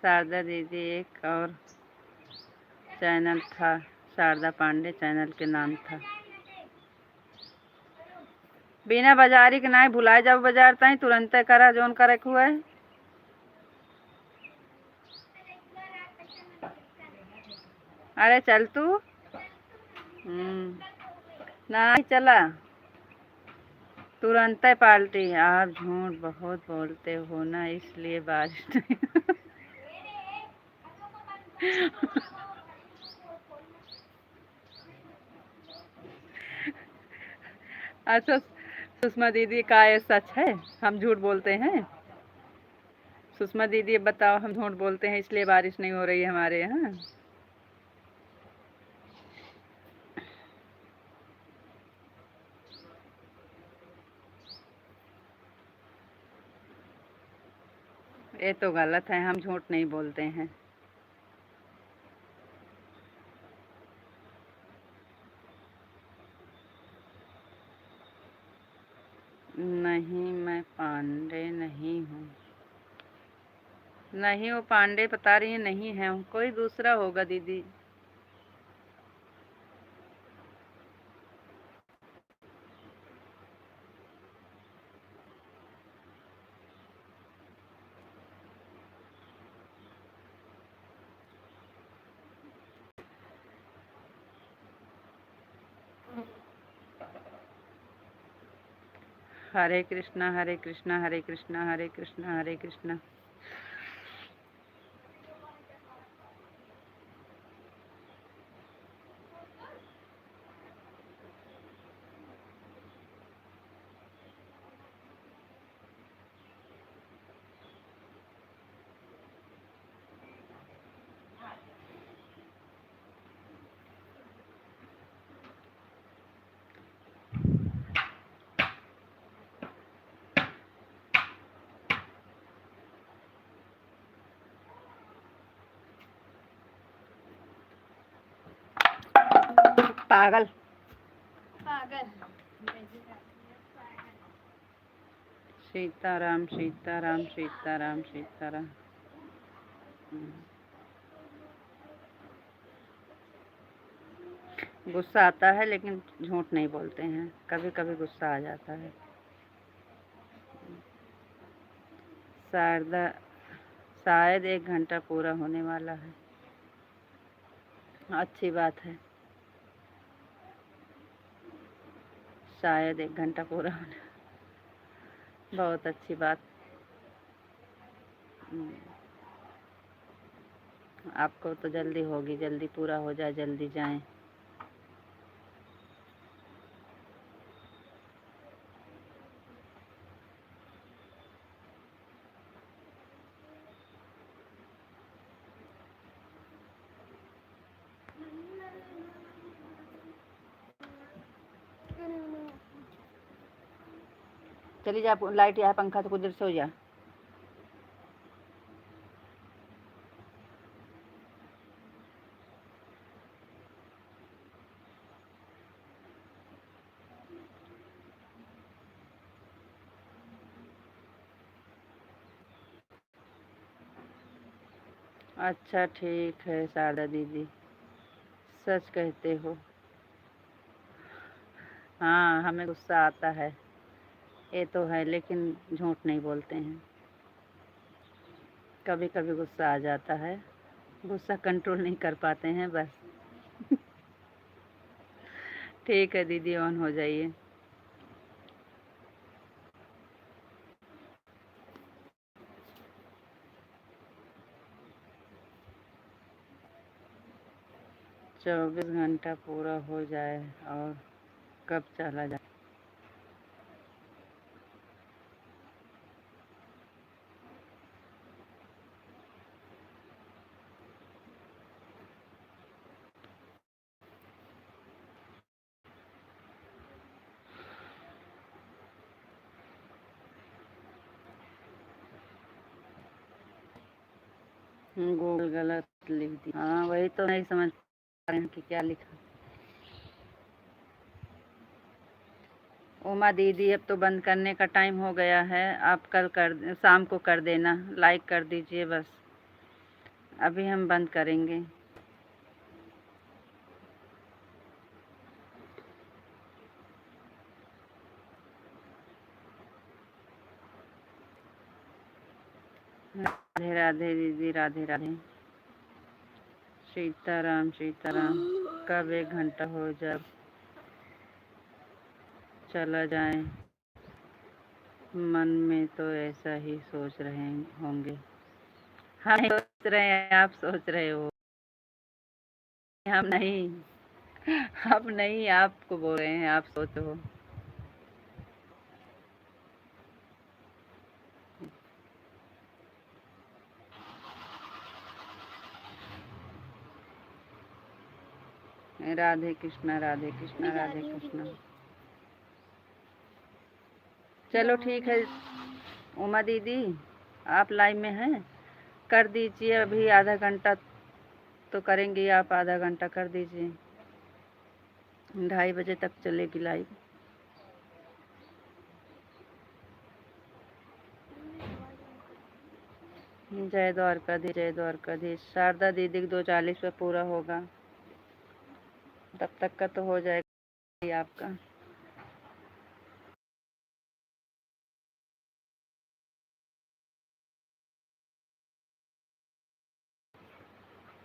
शारदा दीदी एक और चैनल था, शारदा पांडे चैनल के नाम था। बिना बाजारी के नाई भुलाए जाओ बाजार ताई तुरंत करा जोन करे हुए। अरे चल तू नहीं चला तुरंत पाल्टी। आप झूठ बहुत बोलते हो ना इसलिए बारिश नहीं। अच्छा सुषमा दीदी का ये सच है हम झूठ बोलते हैं। सुषमा दीदी बताओ हम झूठ बोलते हैं इसलिए बारिश नहीं हो रही है हमारे यहाँ। ये तो गलत है, हम झूठ नहीं बोलते हैं। नहीं मैं पांडे नहीं हूँ। नहीं वो पांडे बता रही है नहीं है, कोई दूसरा होगा दीदी। हरे कृष्णा हरे कृष्णा हरे कृष्णा हरे कृष्णा हरे कृष्णा। पागल पागल। सीताराम सीताराम सीताराम सीताराम। गुस्सा आता है लेकिन झूठ नहीं बोलते हैं, कभी कभी गुस्सा आ जाता है। शारदा शायद 1 घंटा पूरा होने वाला है। अच्छी बात है, शायद 1 घंटा पूरा होने, बहुत अच्छी बात। आपको तो जल्दी होगी, जल्दी पूरा हो जाए जल्दी जाएं। चली जा, लाइट या पंखा तो कुछ देर सो जा। अच्छा ठीक है शारदा दीदी, सच कहते हो। हाँ हमें गुस्सा आता है, ये तो है, लेकिन झूठ नहीं बोलते हैं। कभी कभी गुस्सा आ जाता है, गुस्सा कंट्रोल नहीं कर पाते हैं बस। ठीक है दीदी, ऑन हो जाइए। चौबीस घंटा पूरा हो जाए और कब चला जाए। गूगल गलत लिख दी। हाँ, वही तो नहीं समझ पा रहे हैं कि क्या लिखा। उमा दीदी, अब तो बंद करने का टाइम हो गया है। आप कल शाम को कर देना, लाइक कर दीजिए बस। अभी हम बंद करेंगे। राधे राधे दीदी, राधे राधे। सीताराम सीताराम। कब 1 घंटा हो जब चला जाए। मन में तो ऐसा ही सोच रहे होंगे। हम सोच रहे हैं, आप सोच रहे हो। हम नहीं, हम नहीं, आपको बोल रहे हैं, आप सोचो। राधे कृष्णा, राधे कृष्णा, राधे कृष्णा। चलो ठीक है उमा दीदी, आप लाइव में हैं, कर दीजिए। अभी आधा घंटा तो करेंगे, आप आधा घंटा कर दीजिए। 2:30 बजे तक चलेगी लाइव। जय द्वारकाधीश, जय द्वारकाधीश। शारदा दीदी 2:40 पे पूरा होगा, तब तक का तो हो जाएगा आपका।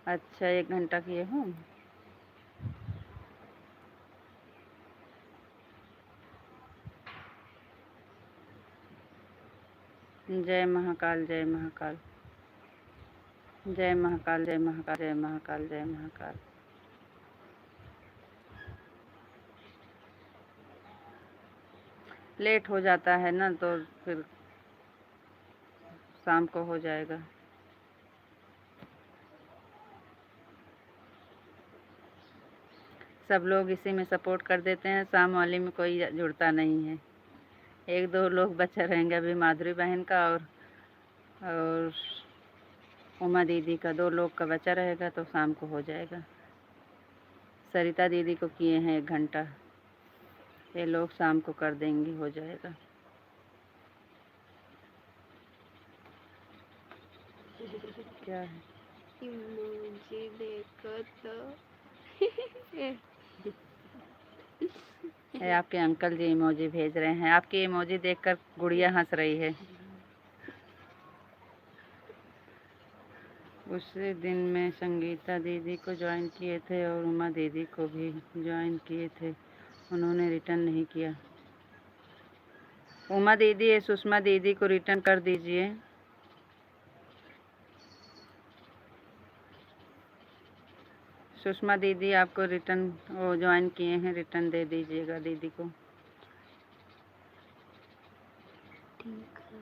अच्छा, 1 घंटा किए हूँ। जय महाकाल, जय महाकाल। जय महाकाल, जय महाकाल, जय महाकाल, जय महाकाल। लेट हो जाता है ना, तो फिर शाम को हो जाएगा। सब लोग इसी में सपोर्ट कर देते हैं, शाम वाली में कोई जुड़ता नहीं है। 1-2 लोग बचा रहेंगे, अभी माधुरी बहन का और उमा दीदी का, 2 लोग का बचा रहेगा, तो शाम को हो जाएगा। सरिता दीदी को किए हैं 1 घंटा, ये लोग शाम को कर देंगे, हो जाएगा। क्या है इमोजी देखो तो ये आपके अंकल जी इमोजी भेज रहे हैं। आपकी इमोजी देखकर गुड़िया हंस रही है। उसी दिन में संगीता दीदी को ज्वाइन किए थे और उमा दीदी को भी ज्वाइन किए थे, उन्होंने रिटर्न नहीं किया। उमा दीदी, सुषमा दीदी को रिटर्न कर दीजिए। सुषमा दीदी, आपको रिटर्न वो ज्वाइन किए हैं, रिटर्न दे दीजिएगा दीदी को। ठीक है।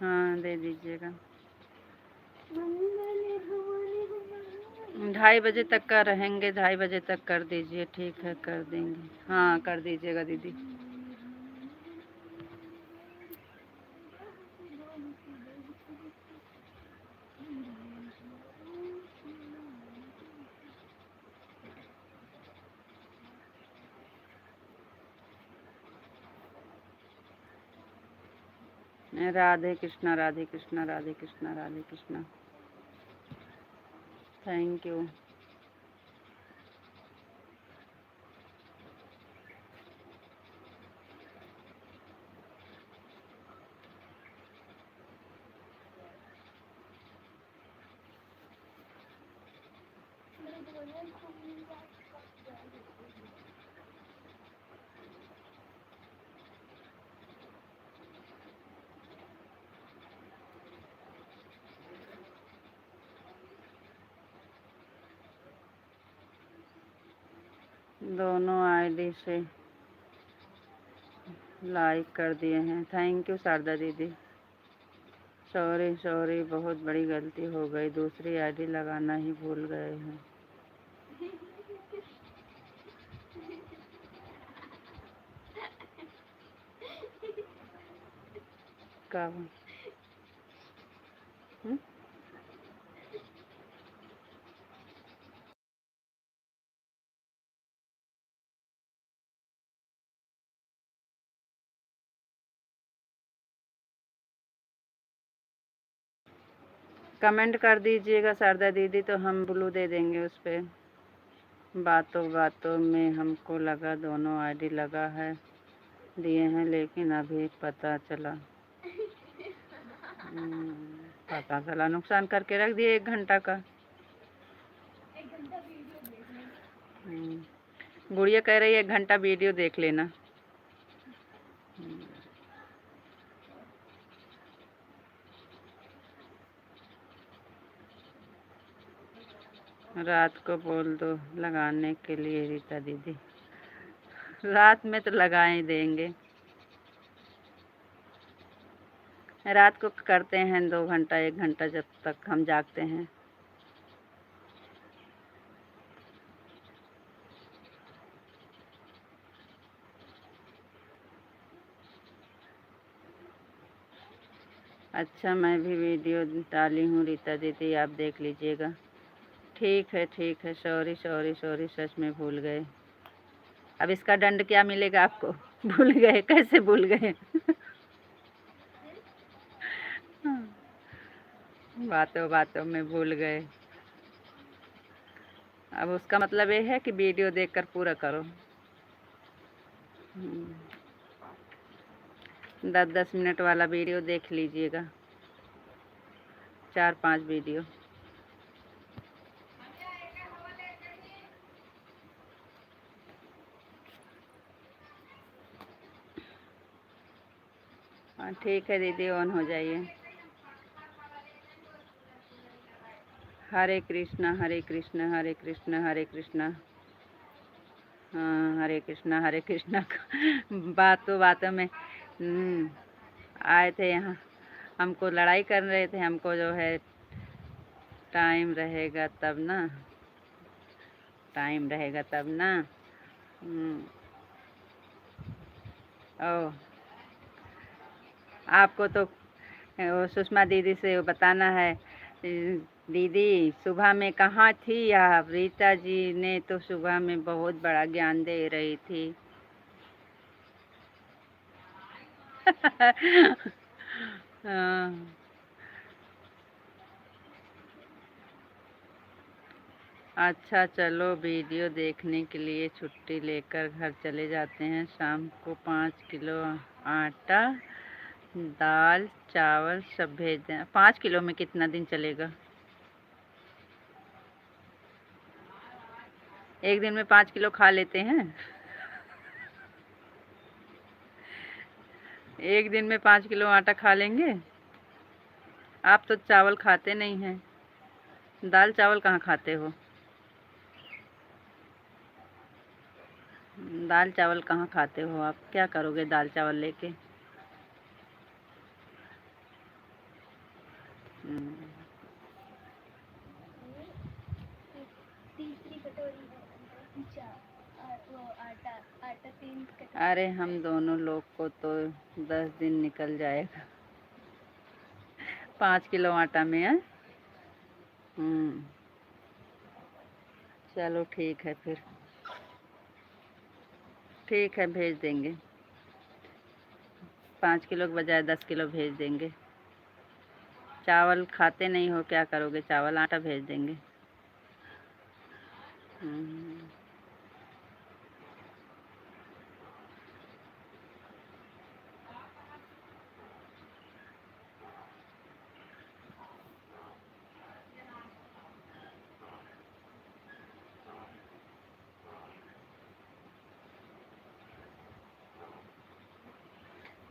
हाँ, दे दीजिएगा। 2:30 बजे तक का रहेंगे, 2:30 बजे तक कर दीजिए। ठीक है, कर देंगे। हाँ, कर दीजिएगा दीदी। राधे कृष्णा, राधे कृष्णा, राधे कृष्णा, राधे कृष्णा। Thank you. दोनों आईडी से लाइक कर दिए हैं। थैंक यू शारदा दीदी। सॉरी सॉरी, बहुत बड़ी गलती हो गई, दूसरी आईडी लगाना ही भूल गए हैं। का कमेंट कर दीजिएगा शारदा दीदी, तो हम ब्लू दे देंगे उस पर। बातों बातों में हमको लगा दोनों आईडी लगा है दिए हैं, लेकिन अभी पता चला पता चला नुकसान करके रख दिए 1 घंटा का। गुड़िया कह रही है 1 घंटा वीडियो देख लेना। रात को बोल दो लगाने के लिए रीता दीदी। रात में तो लगा ही देंगे। रात को करते हैं 2 घंटा 1 घंटा, जब तक हम जागते हैं। अच्छा, मैं भी वीडियो डाली हूँ रीता दीदी, आप देख लीजिएगा। ठीक है ठीक है। सॉरी सॉरी सॉरी, सच में भूल गए। अब इसका दंड क्या मिलेगा आपको? भूल गए, कैसे भूल गए? बातों बातों में भूल गए। अब उसका मतलब ये है कि वीडियो देखकर पूरा करो। 10-10 मिनट वाला वीडियो देख लीजिएगा, 4-5 वीडियो। हाँ ठीक है दीदी, ऑन हो जाइए। हरे कृष्णा हरे कृष्णा हरे कृष्णा हरे कृष्णा। हाँ, हरे कृष्णा। बातों बातों में आए थे यहाँ, हमको लड़ाई कर रहे थे, हमको जो है टाइम रहेगा तब ना, टाइम रहेगा तब ना। ओ, आपको तो वो सुषमा दीदी से बताना है। दीदी सुबह में कहाँ थी आप? रीता जी ने तो सुबह में बहुत बड़ा ज्ञान दे रही थी। हाँ। अच्छा चलो, वीडियो देखने के लिए छुट्टी लेकर घर चले जाते हैं। शाम को 5 किलो आटा, दाल चावल सब भेज दें। 5 किलो में कितना दिन चलेगा? 1 दिन में 5 किलो खा लेते हैं। 1 दिन में 5 किलो आटा खा लेंगे। आप तो चावल खाते नहीं हैं, दाल चावल कहाँ खाते हो? दाल चावल कहाँ खाते हो आप? क्या करोगे दाल चावल लेके? अरे हम दोनों लोग को तो 10 दिन निकल जाएगा 5 किलो आटा में है। चलो ठीक है फिर, ठीक है भेज देंगे। 5 किलो के बजाय 10 किलो भेज देंगे। चावल खाते नहीं हो, क्या करोगे चावल? आटा भेज देंगे।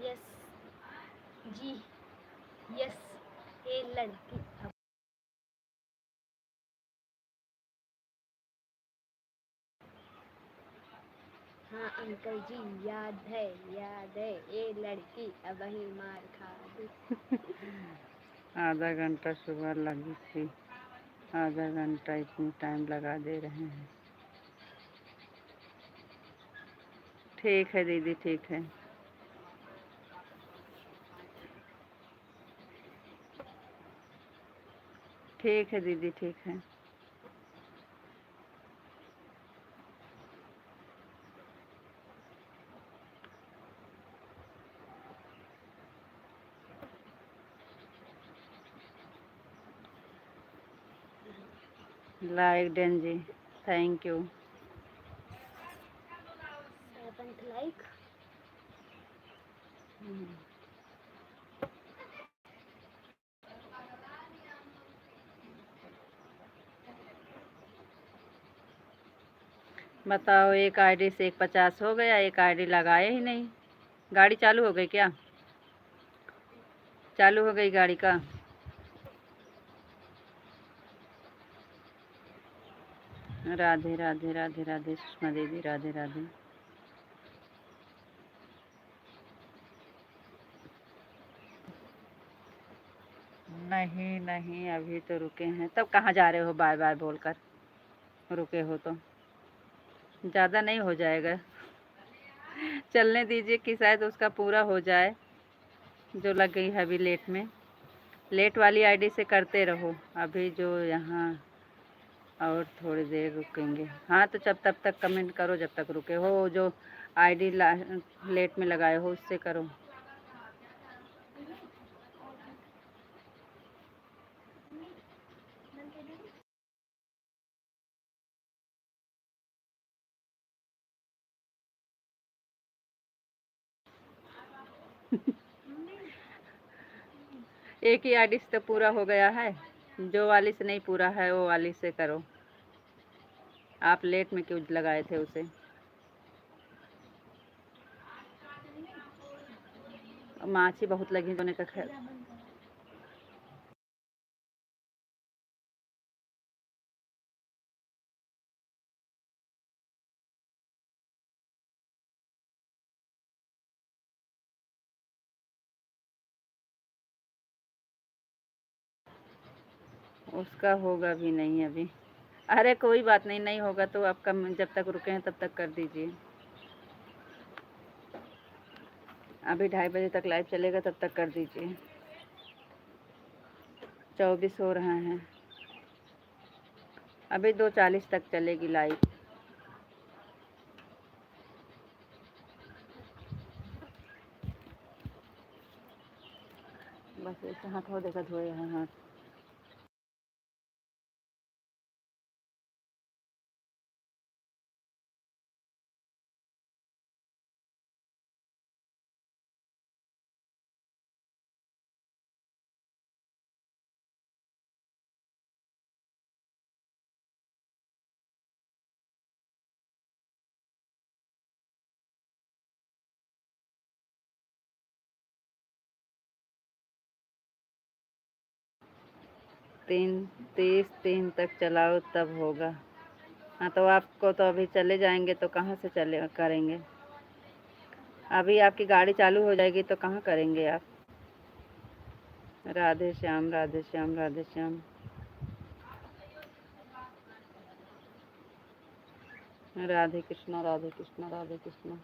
यस जी, यस ये लड़की। हाँ अंकल जी याद है ये लड़की अब ही मार खा दी। आधा घंटा सुबह लगी थी, आधा घंटा इतनी टाइम लगा दे रहे हैं। ठीक है दीदी, ठीक है। ठीक है दीदी, ठीक है। लाइक डन जी, थैंक यू। 7th like. बताओ, एक आईडी से 150 हो गया, एक आईडी लगाए ही नहीं। गाड़ी चालू हो गई क्या? चालू हो गई गाड़ी का? राधे राधे राधे राधे सुषमा दीदी, राधे राधे। नहीं नहीं, अभी तो रुके हैं। तब कहाँ जा रहे हो बाय बाय बोलकर? रुके हो तो ज़्यादा नहीं हो जाएगा। चलने दीजिए कि शायद उसका पूरा हो जाए जो लग गई है अभी लेट में। लेट वाली आईडी से करते रहो, अभी जो यहाँ और थोड़ी देर रुकेंगे। हाँ तो जब तब तक कमेंट करो जब तक रुके हो। जो आईडी लेट में लगाए हो उससे करो। एक ही आईडी से तो पूरा हो गया है, जो वाली से नहीं पूरा है वो वाली से करो। आप लेट में क्यों लगाए थे उसे? माछी बहुत लगी होने का खैर। उसका होगा भी नहीं अभी। अरे कोई बात नहीं, नहीं होगा तो आपका जब तक रुके हैं तब तक कर दीजिए। अभी 2:30 बजे तक लाइव चलेगा, तब तक कर दीजिए। 24 हो रहे हैं, अभी 2:40 तक चलेगी लाइव। बस ऐसे हाथ हो देखा धोए हैं हाथ। तीन 30 3 तक चलाओ तब होगा। हाँ तो आपको तो अभी चले जाएंगे तो कहाँ से चले करेंगे? अभी आपकी गाड़ी चालू हो जाएगी तो कहाँ करेंगे आप? राधे श्याम, राधे श्याम, राधे श्याम। राधे कृष्णा, राधे कृष्णा, राधे कृष्णा।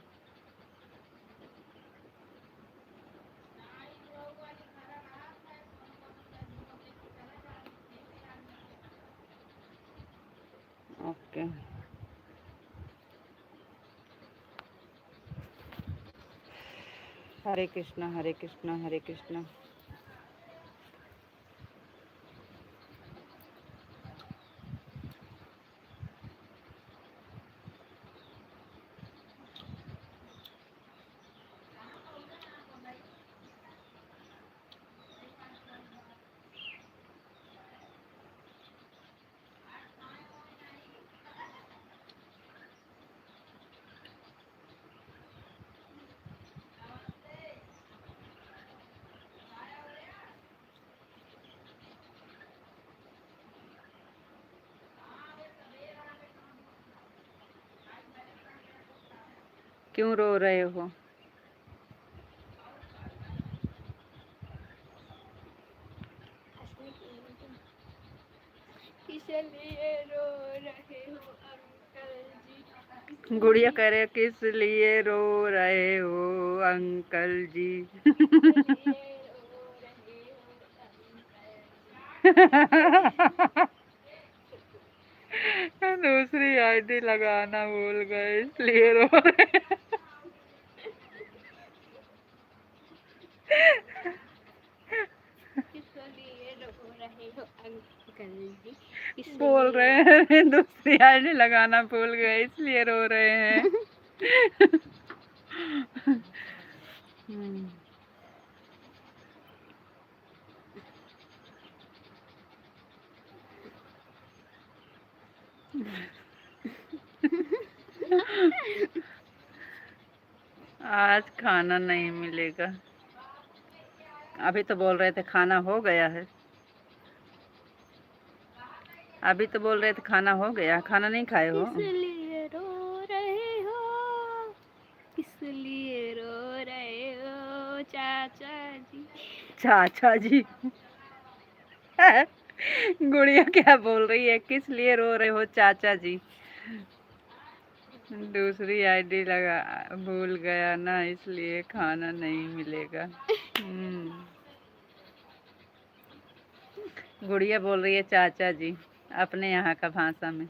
ओके। हरे कृष्णा, हरे कृष्णा, हरे कृष्णा। क्यों रो रहे हो? किस लिए रो रहे हो अंकल जी? गुड़िया कह रहे किस लिए रो रहे हो अंकल जी? दूसरी आईडी लगाना भूल गए इसलिए रो रहे। किस लिए रो रहे हो अंकल जी? बोल रहे हैं दूसरी आईडी लगाना भूल गए इसलिए रो रहे हैं। आज खाना नहीं मिलेगा। अभी तो बोल रहे थे खाना हो गया है। अभी तो बोल रहे थे खाना हो गया, खाना नहीं खाए हो? इसलिए रो रहे हो, इसलिए रो रहे हो चाचा जी। चाचा जी। गुड़िया क्या बोल रही है, किस लिए रो रहे हो चाचा जी? दूसरी आईडी लगा भूल गया ना इसलिए खाना नहीं मिलेगा। गुड़िया बोल रही है चाचा जी अपने यहाँ का भाषा में।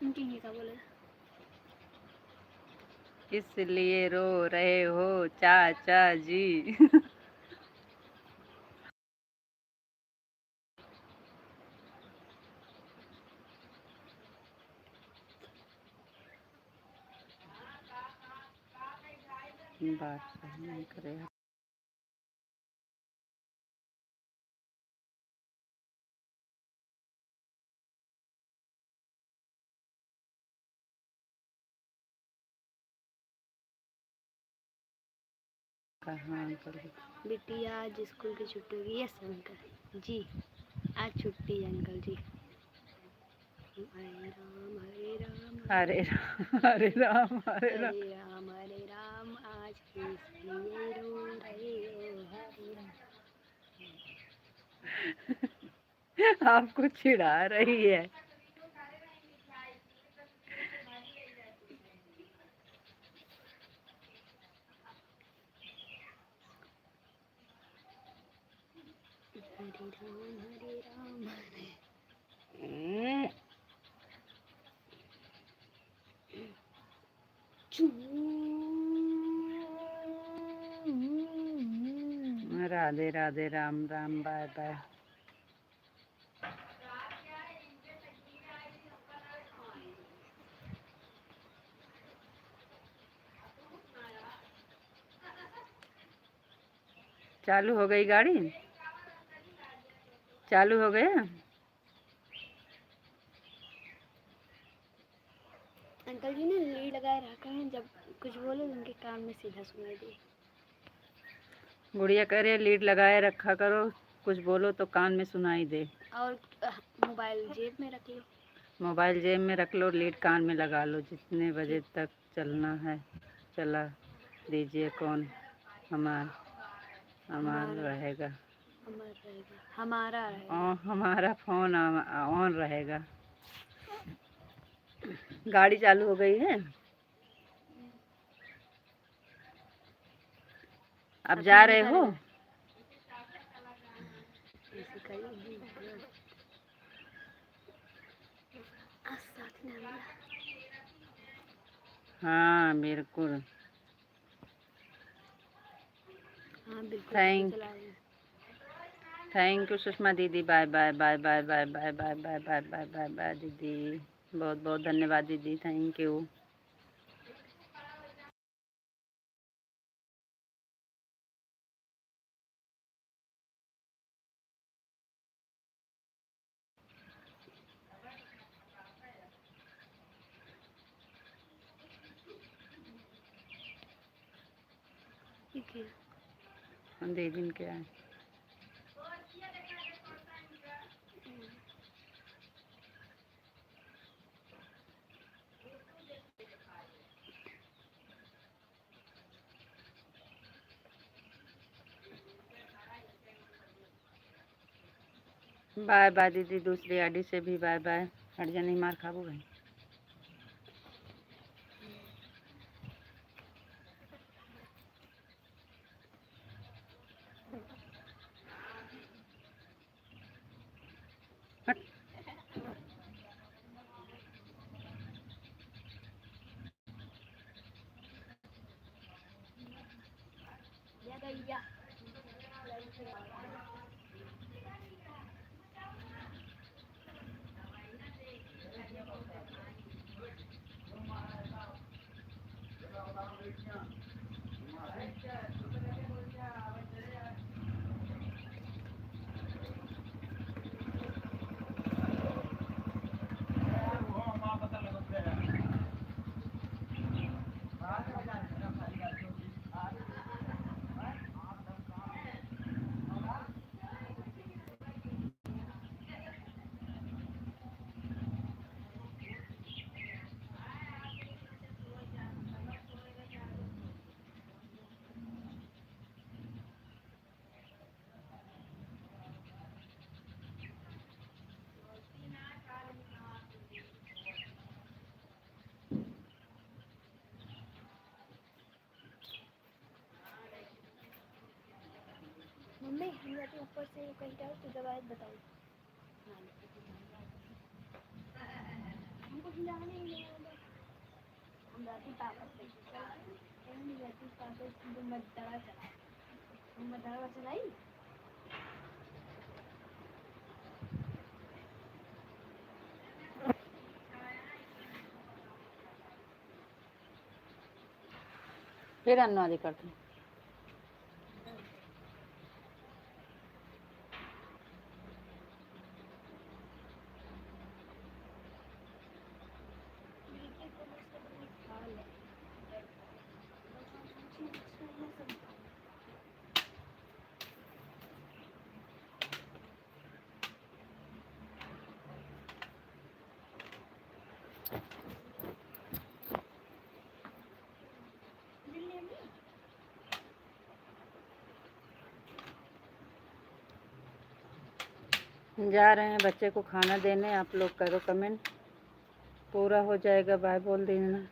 उनकी क्या बोले? इसलिए रो रहे हो चाचा जी। बात नहीं करेगा। कहाँ कर बिटिया आज स्कूल की छुट्टी होगी? यस अंकल जी, आज छुट्टी है अंकल जी। हरे राम हरे राम हरे राम हरे राम हरे राम हरे राम हरे राम। आज किस लिए रो रहे हो हरे राम? आपको चिढ़ा रही है। हरे राम हरे राम हरे राधे राधे राम राम बाय बाय। चालू हो गई गाड़ी? चालू हो गया? अंकल जी ने लीड लगाए रखा है, जब कुछ बोलो उनके कान में सीधा सुनाई दे। गुड़िया कह रही है लीड लगाए रखा करो, कुछ बोलो तो कान में सुनाई दे। और मोबाइल जेब में रख लो। मोबाइल जेब में रख लो, लीड कान में लगा लो। जितने बजे तक चलना है चला दीजिए। कौन हमारा रहेगा, हमारा रहेगा। हमारा फोन ऑन रहेगा। गाड़ी चालू हो गई है। अब जा रहे हो? हाँ बिल्कुल। थैंक यू सुषमा दीदी। Bye bye bye bye bye bye bye bye bye bye bye bye दीदी। बहुत बहुत धन्यवाद दीदी, थैंक यू। दे दिन क्या है? बाय बाय दीदी, दूसरी आईडी से भी बाय बाय। हट जा, नहीं मार खाबू भाई। हट। मम्मी हम जाते ऊपर से कहीं जाओ तो जब आए बताओ। हमको हिलाने ही नहीं आता। हम जाते पापा से हम जाते पापा से मदरा चला मदरा चलाई। फिर अन्नवादी करते हैं। जा रहे हैं बच्चे को खाना देने। आप लोग करो कमेंट, पूरा हो जाएगा बाय बोल देना।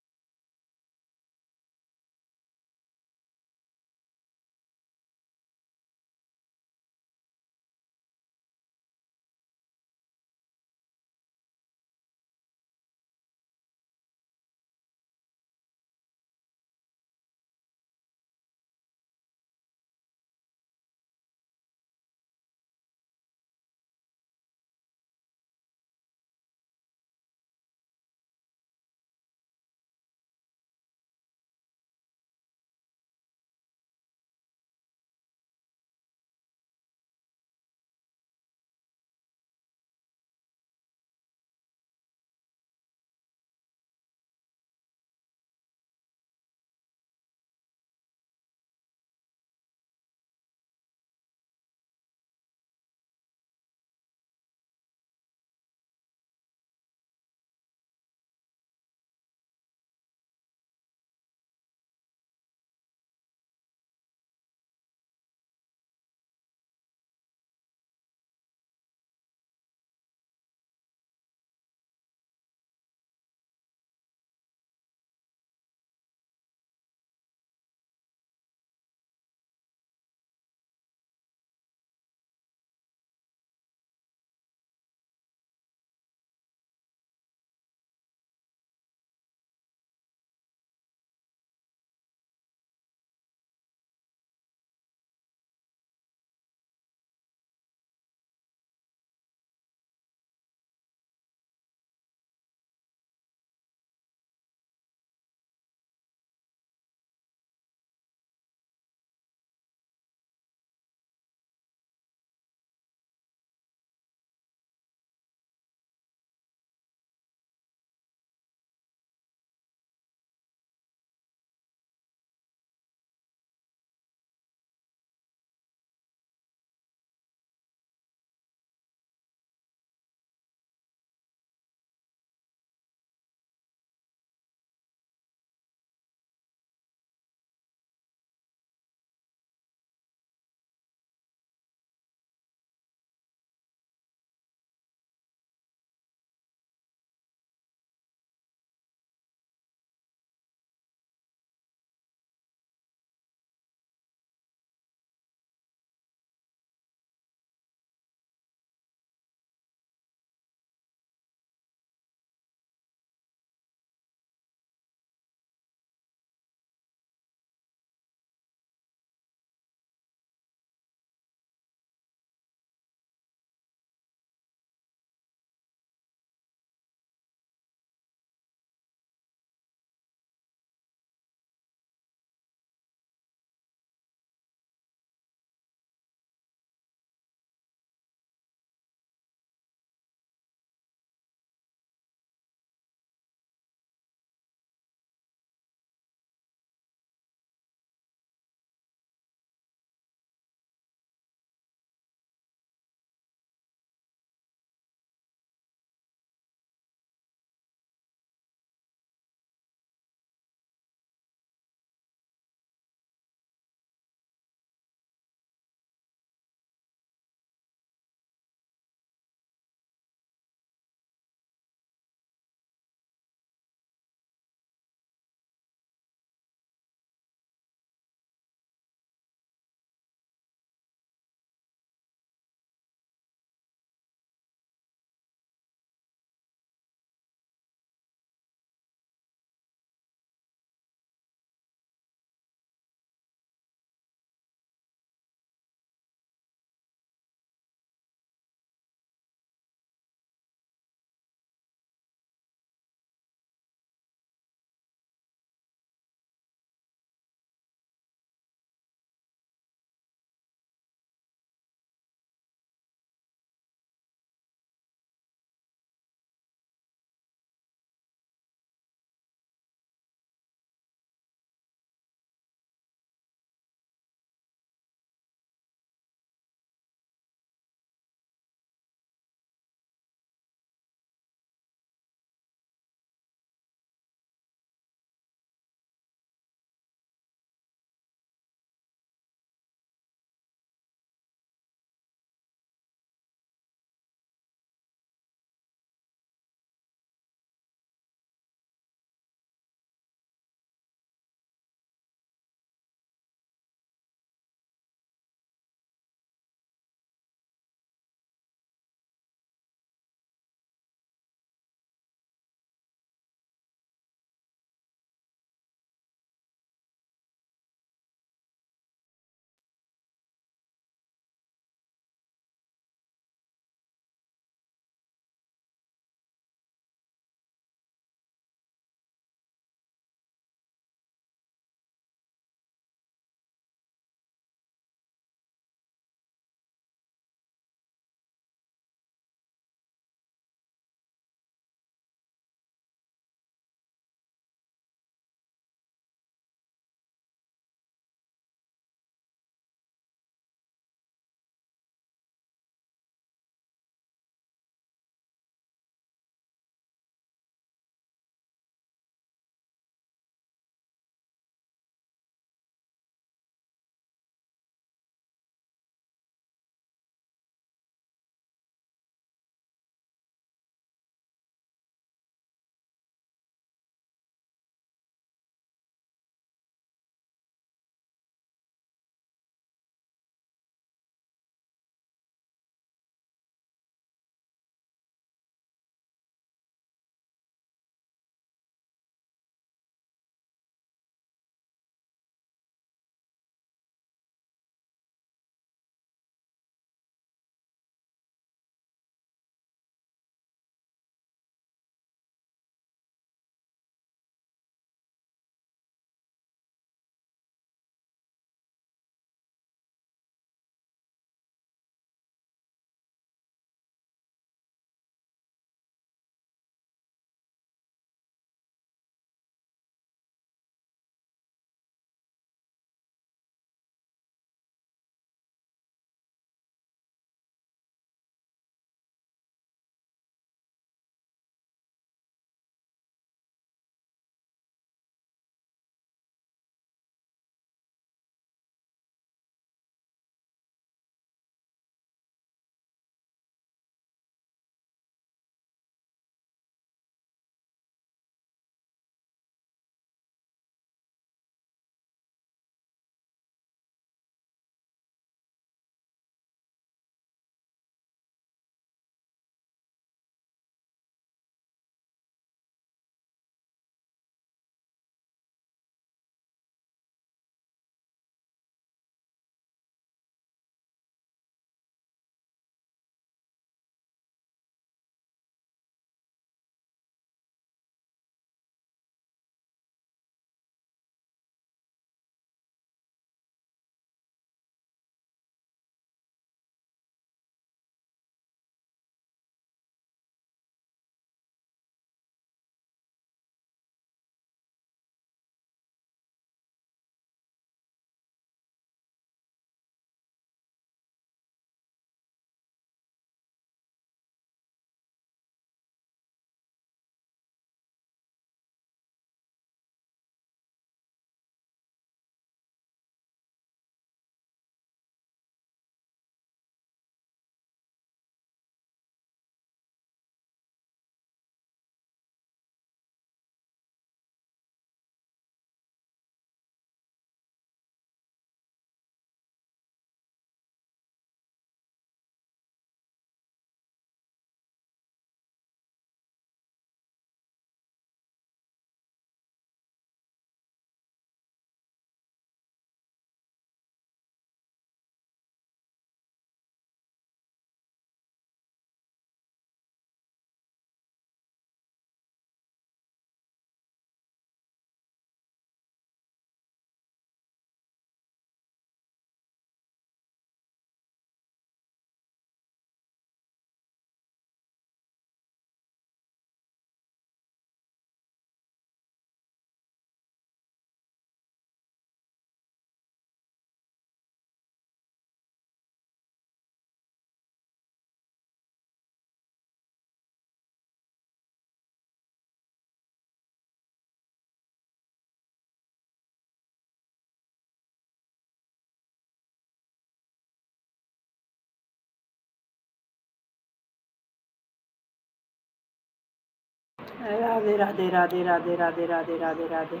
राधे राधे राधे राधे राधे राधे राधे राधे।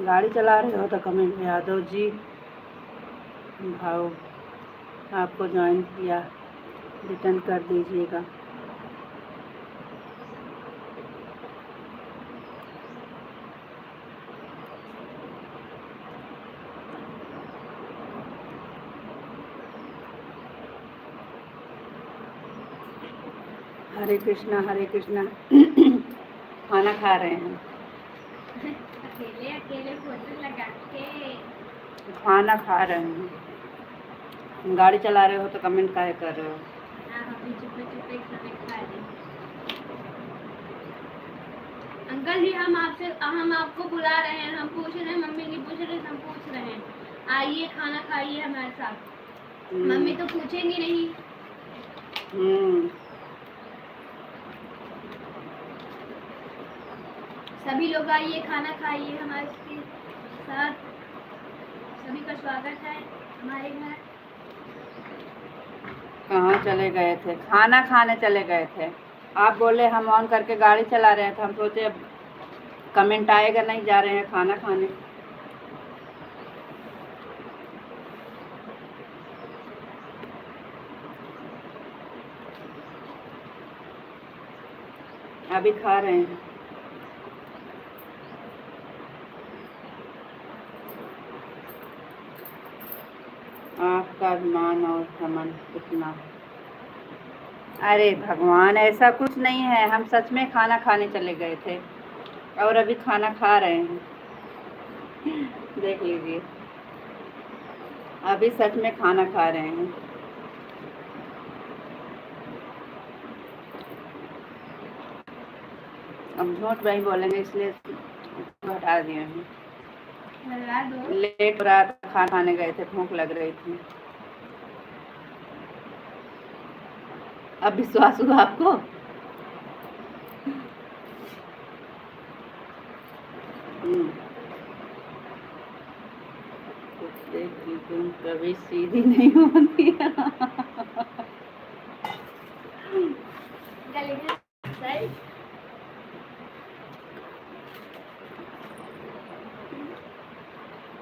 गाड़ी चला रहे हो तो कमेंट में यादव जी भाव आपको ज्वाइन किया, रिटर्न कर दीजिएगा। हरे कृष्णा हरे कृष्णा। खाना खा रहे हैं, अकेले अकेले फोटो लगा के खाना खा रहे हैं। गाड़ी चला रहे हो तो कमेंट काहे कर रहे हो? हम भी चुपे चुपे खाने खा रहे हैं। अंकल जी हम आपको बुला रहे हैं, हम पूछ रहे हैं, मम्मी नहीं पूछ रहे, हम पूछ रहे हैं आइए खाना खाइए हमारे साथ। मम्मी तो पूछेंगी नहीं। सभी लोग आइए खाना खाइए हमारे साथ, सभी का स्वागत है हमारे घर। कहाँ चले गए थे? खाना खाने चले गए थे। आप बोले हम ऑन करके गाड़ी चला रहे हैं तो हम सोचे अब कमेंट आएगा, नहीं जा रहे हैं खाना खाने। अभी खा रहे हैं। आपका अभिमान और समन कितना। अरे भगवान, ऐसा कुछ नहीं है, हम सच में खाना खाने चले गए थे और अभी खाना खा रहे हैं। देख लीजिए, अभी सच में खाना खा रहे हैं। अब झूठ नहीं बोलेंगे इसलिए हटा दिए हैं। लेट हो रहा था, खाना खाने गए थे, भूख लग रही थी। अब विश्वास हुआ आपको? कुत्ते की तुम कभी सीधी नहीं होती।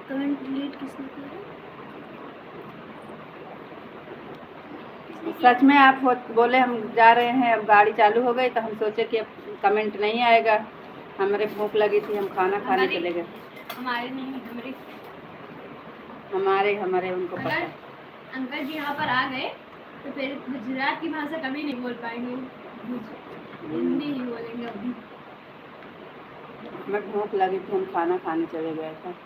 कमेंट डिलीट किसने किया? सच में आप बोले हम जा रहे हैं, अब गाड़ी चालू हो गई तो हम सोचे कि अब कमेंट नहीं आएगा। हमारे भूख लगी थी, हम खाना खाने चले गए। हमारे नहीं, हमारे उनको पता। अंकल जी यहाँ पर आ गए तो फिर गुजरात की भाषा कभी नहीं बोल पाएंगे, हिंदी ही बोलेंगे अभी। हमें भूख लगी थी, हम खाना खाने चले गए थे।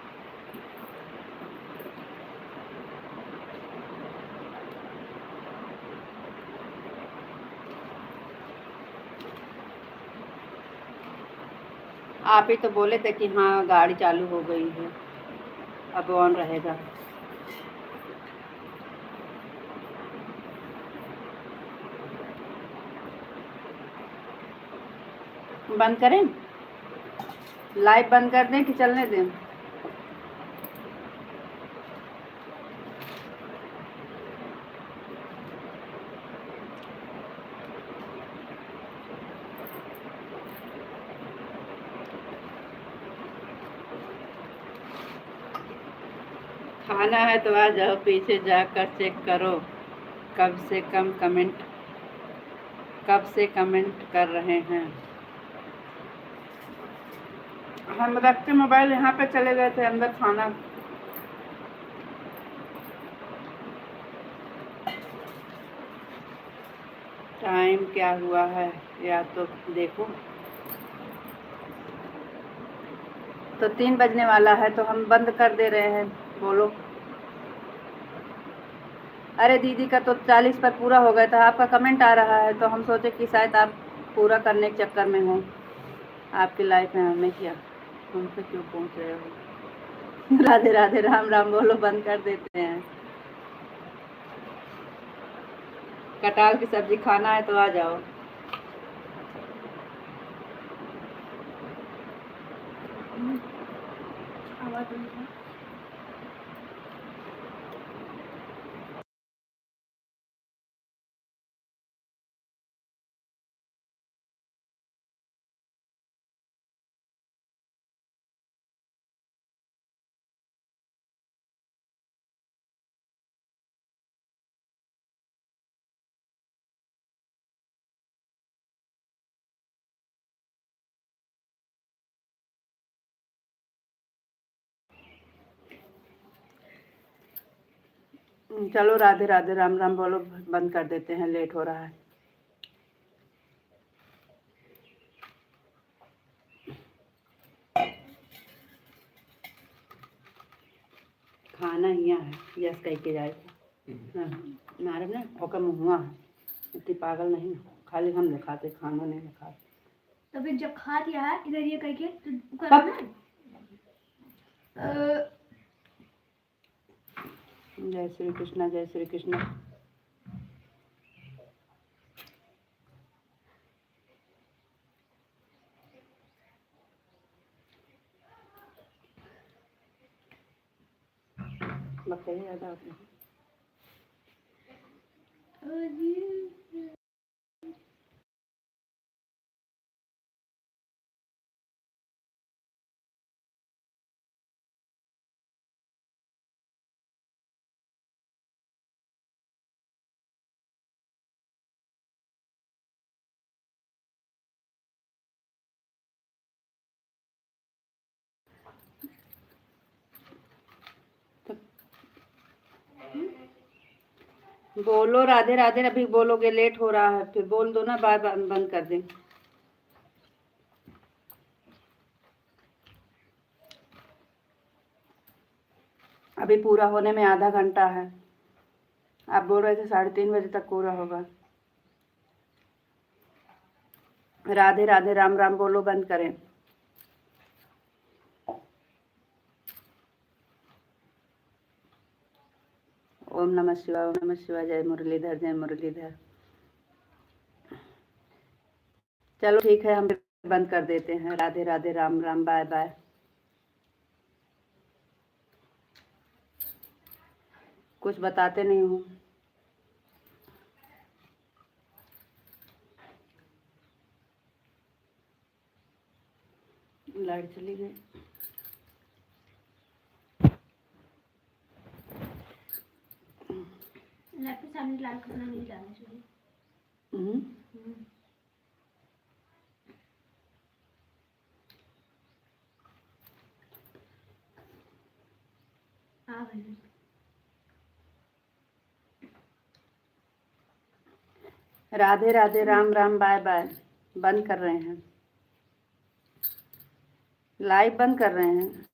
आप ही तो बोले थे कि हाँ गाड़ी चालू हो गई है, अब ऑन रहेगा। बंद करें? लाइव बंद कर दें कि चलने दें? खाना है तो आ जाओ, पीछे जाकर चेक करो कब से कमेंट कर रहे हैं। हम रख के मोबाइल यहाँ पे चले गए थे अंदर खाना। टाइम क्या हुआ है या तो देखो, तो 3 बजने वाला है तो हम बंद कर दे रहे हैं। बोलो। अरे दीदी का तो 40 पर पूरा हो गया था, आपका कमेंट आ रहा है तो हम सोचे कि शायद आप पूरा करने के चक्कर में हो, आपकी लाइफ में हमने किया। हमसे क्यों पूछ रहे हो? राधे राधे, राम राम बोलो, बंद कर देते हैं। कटहल की सब्जी खाना है तो आ जाओ। आवाज चलो राधे राधे राम राम बोलो, बंद कर देते हैं, लेट हो रहा है। खाना हियाँ है, यस कह के जाए मारे ना ओकर मुँह इतनी पागल नहीं ना, खाली हम दिखाते, खाना नहीं दिखाते। तो फिर जब खा दिया है इधर ये कह के तो करना है। जय श्री कृष्णा, जय श्री कृष्णा। बताइए ज़्यादा आपने। बोलो राधे राधे, अभी बोलोगे लेट हो रहा है, फिर बोल दो ना, बाय बंद कर दें। अभी पूरा होने में आधा घंटा है, आप बोल रहे थे 3:30 बजे तक पूरा होगा। राधे राधे राम राम बोलो, बंद करें। ओम नमः शिवाय, ओम नमः शिवाय, जय मुरलीधर, जय मुरलीधर। चलो ठीक है, हम बंद कर देते हैं। Radhe Radhe Ram Ram, bye bye. कुछ बताते नहीं हो। लाइट चली गई। लाइट के सामने लाल कपड़ा नहीं डालना चाहिए। Radhe Radhe Ram Ram, bye bye. बंद कर रहे हैं, लाइव बंद कर रहे हैं।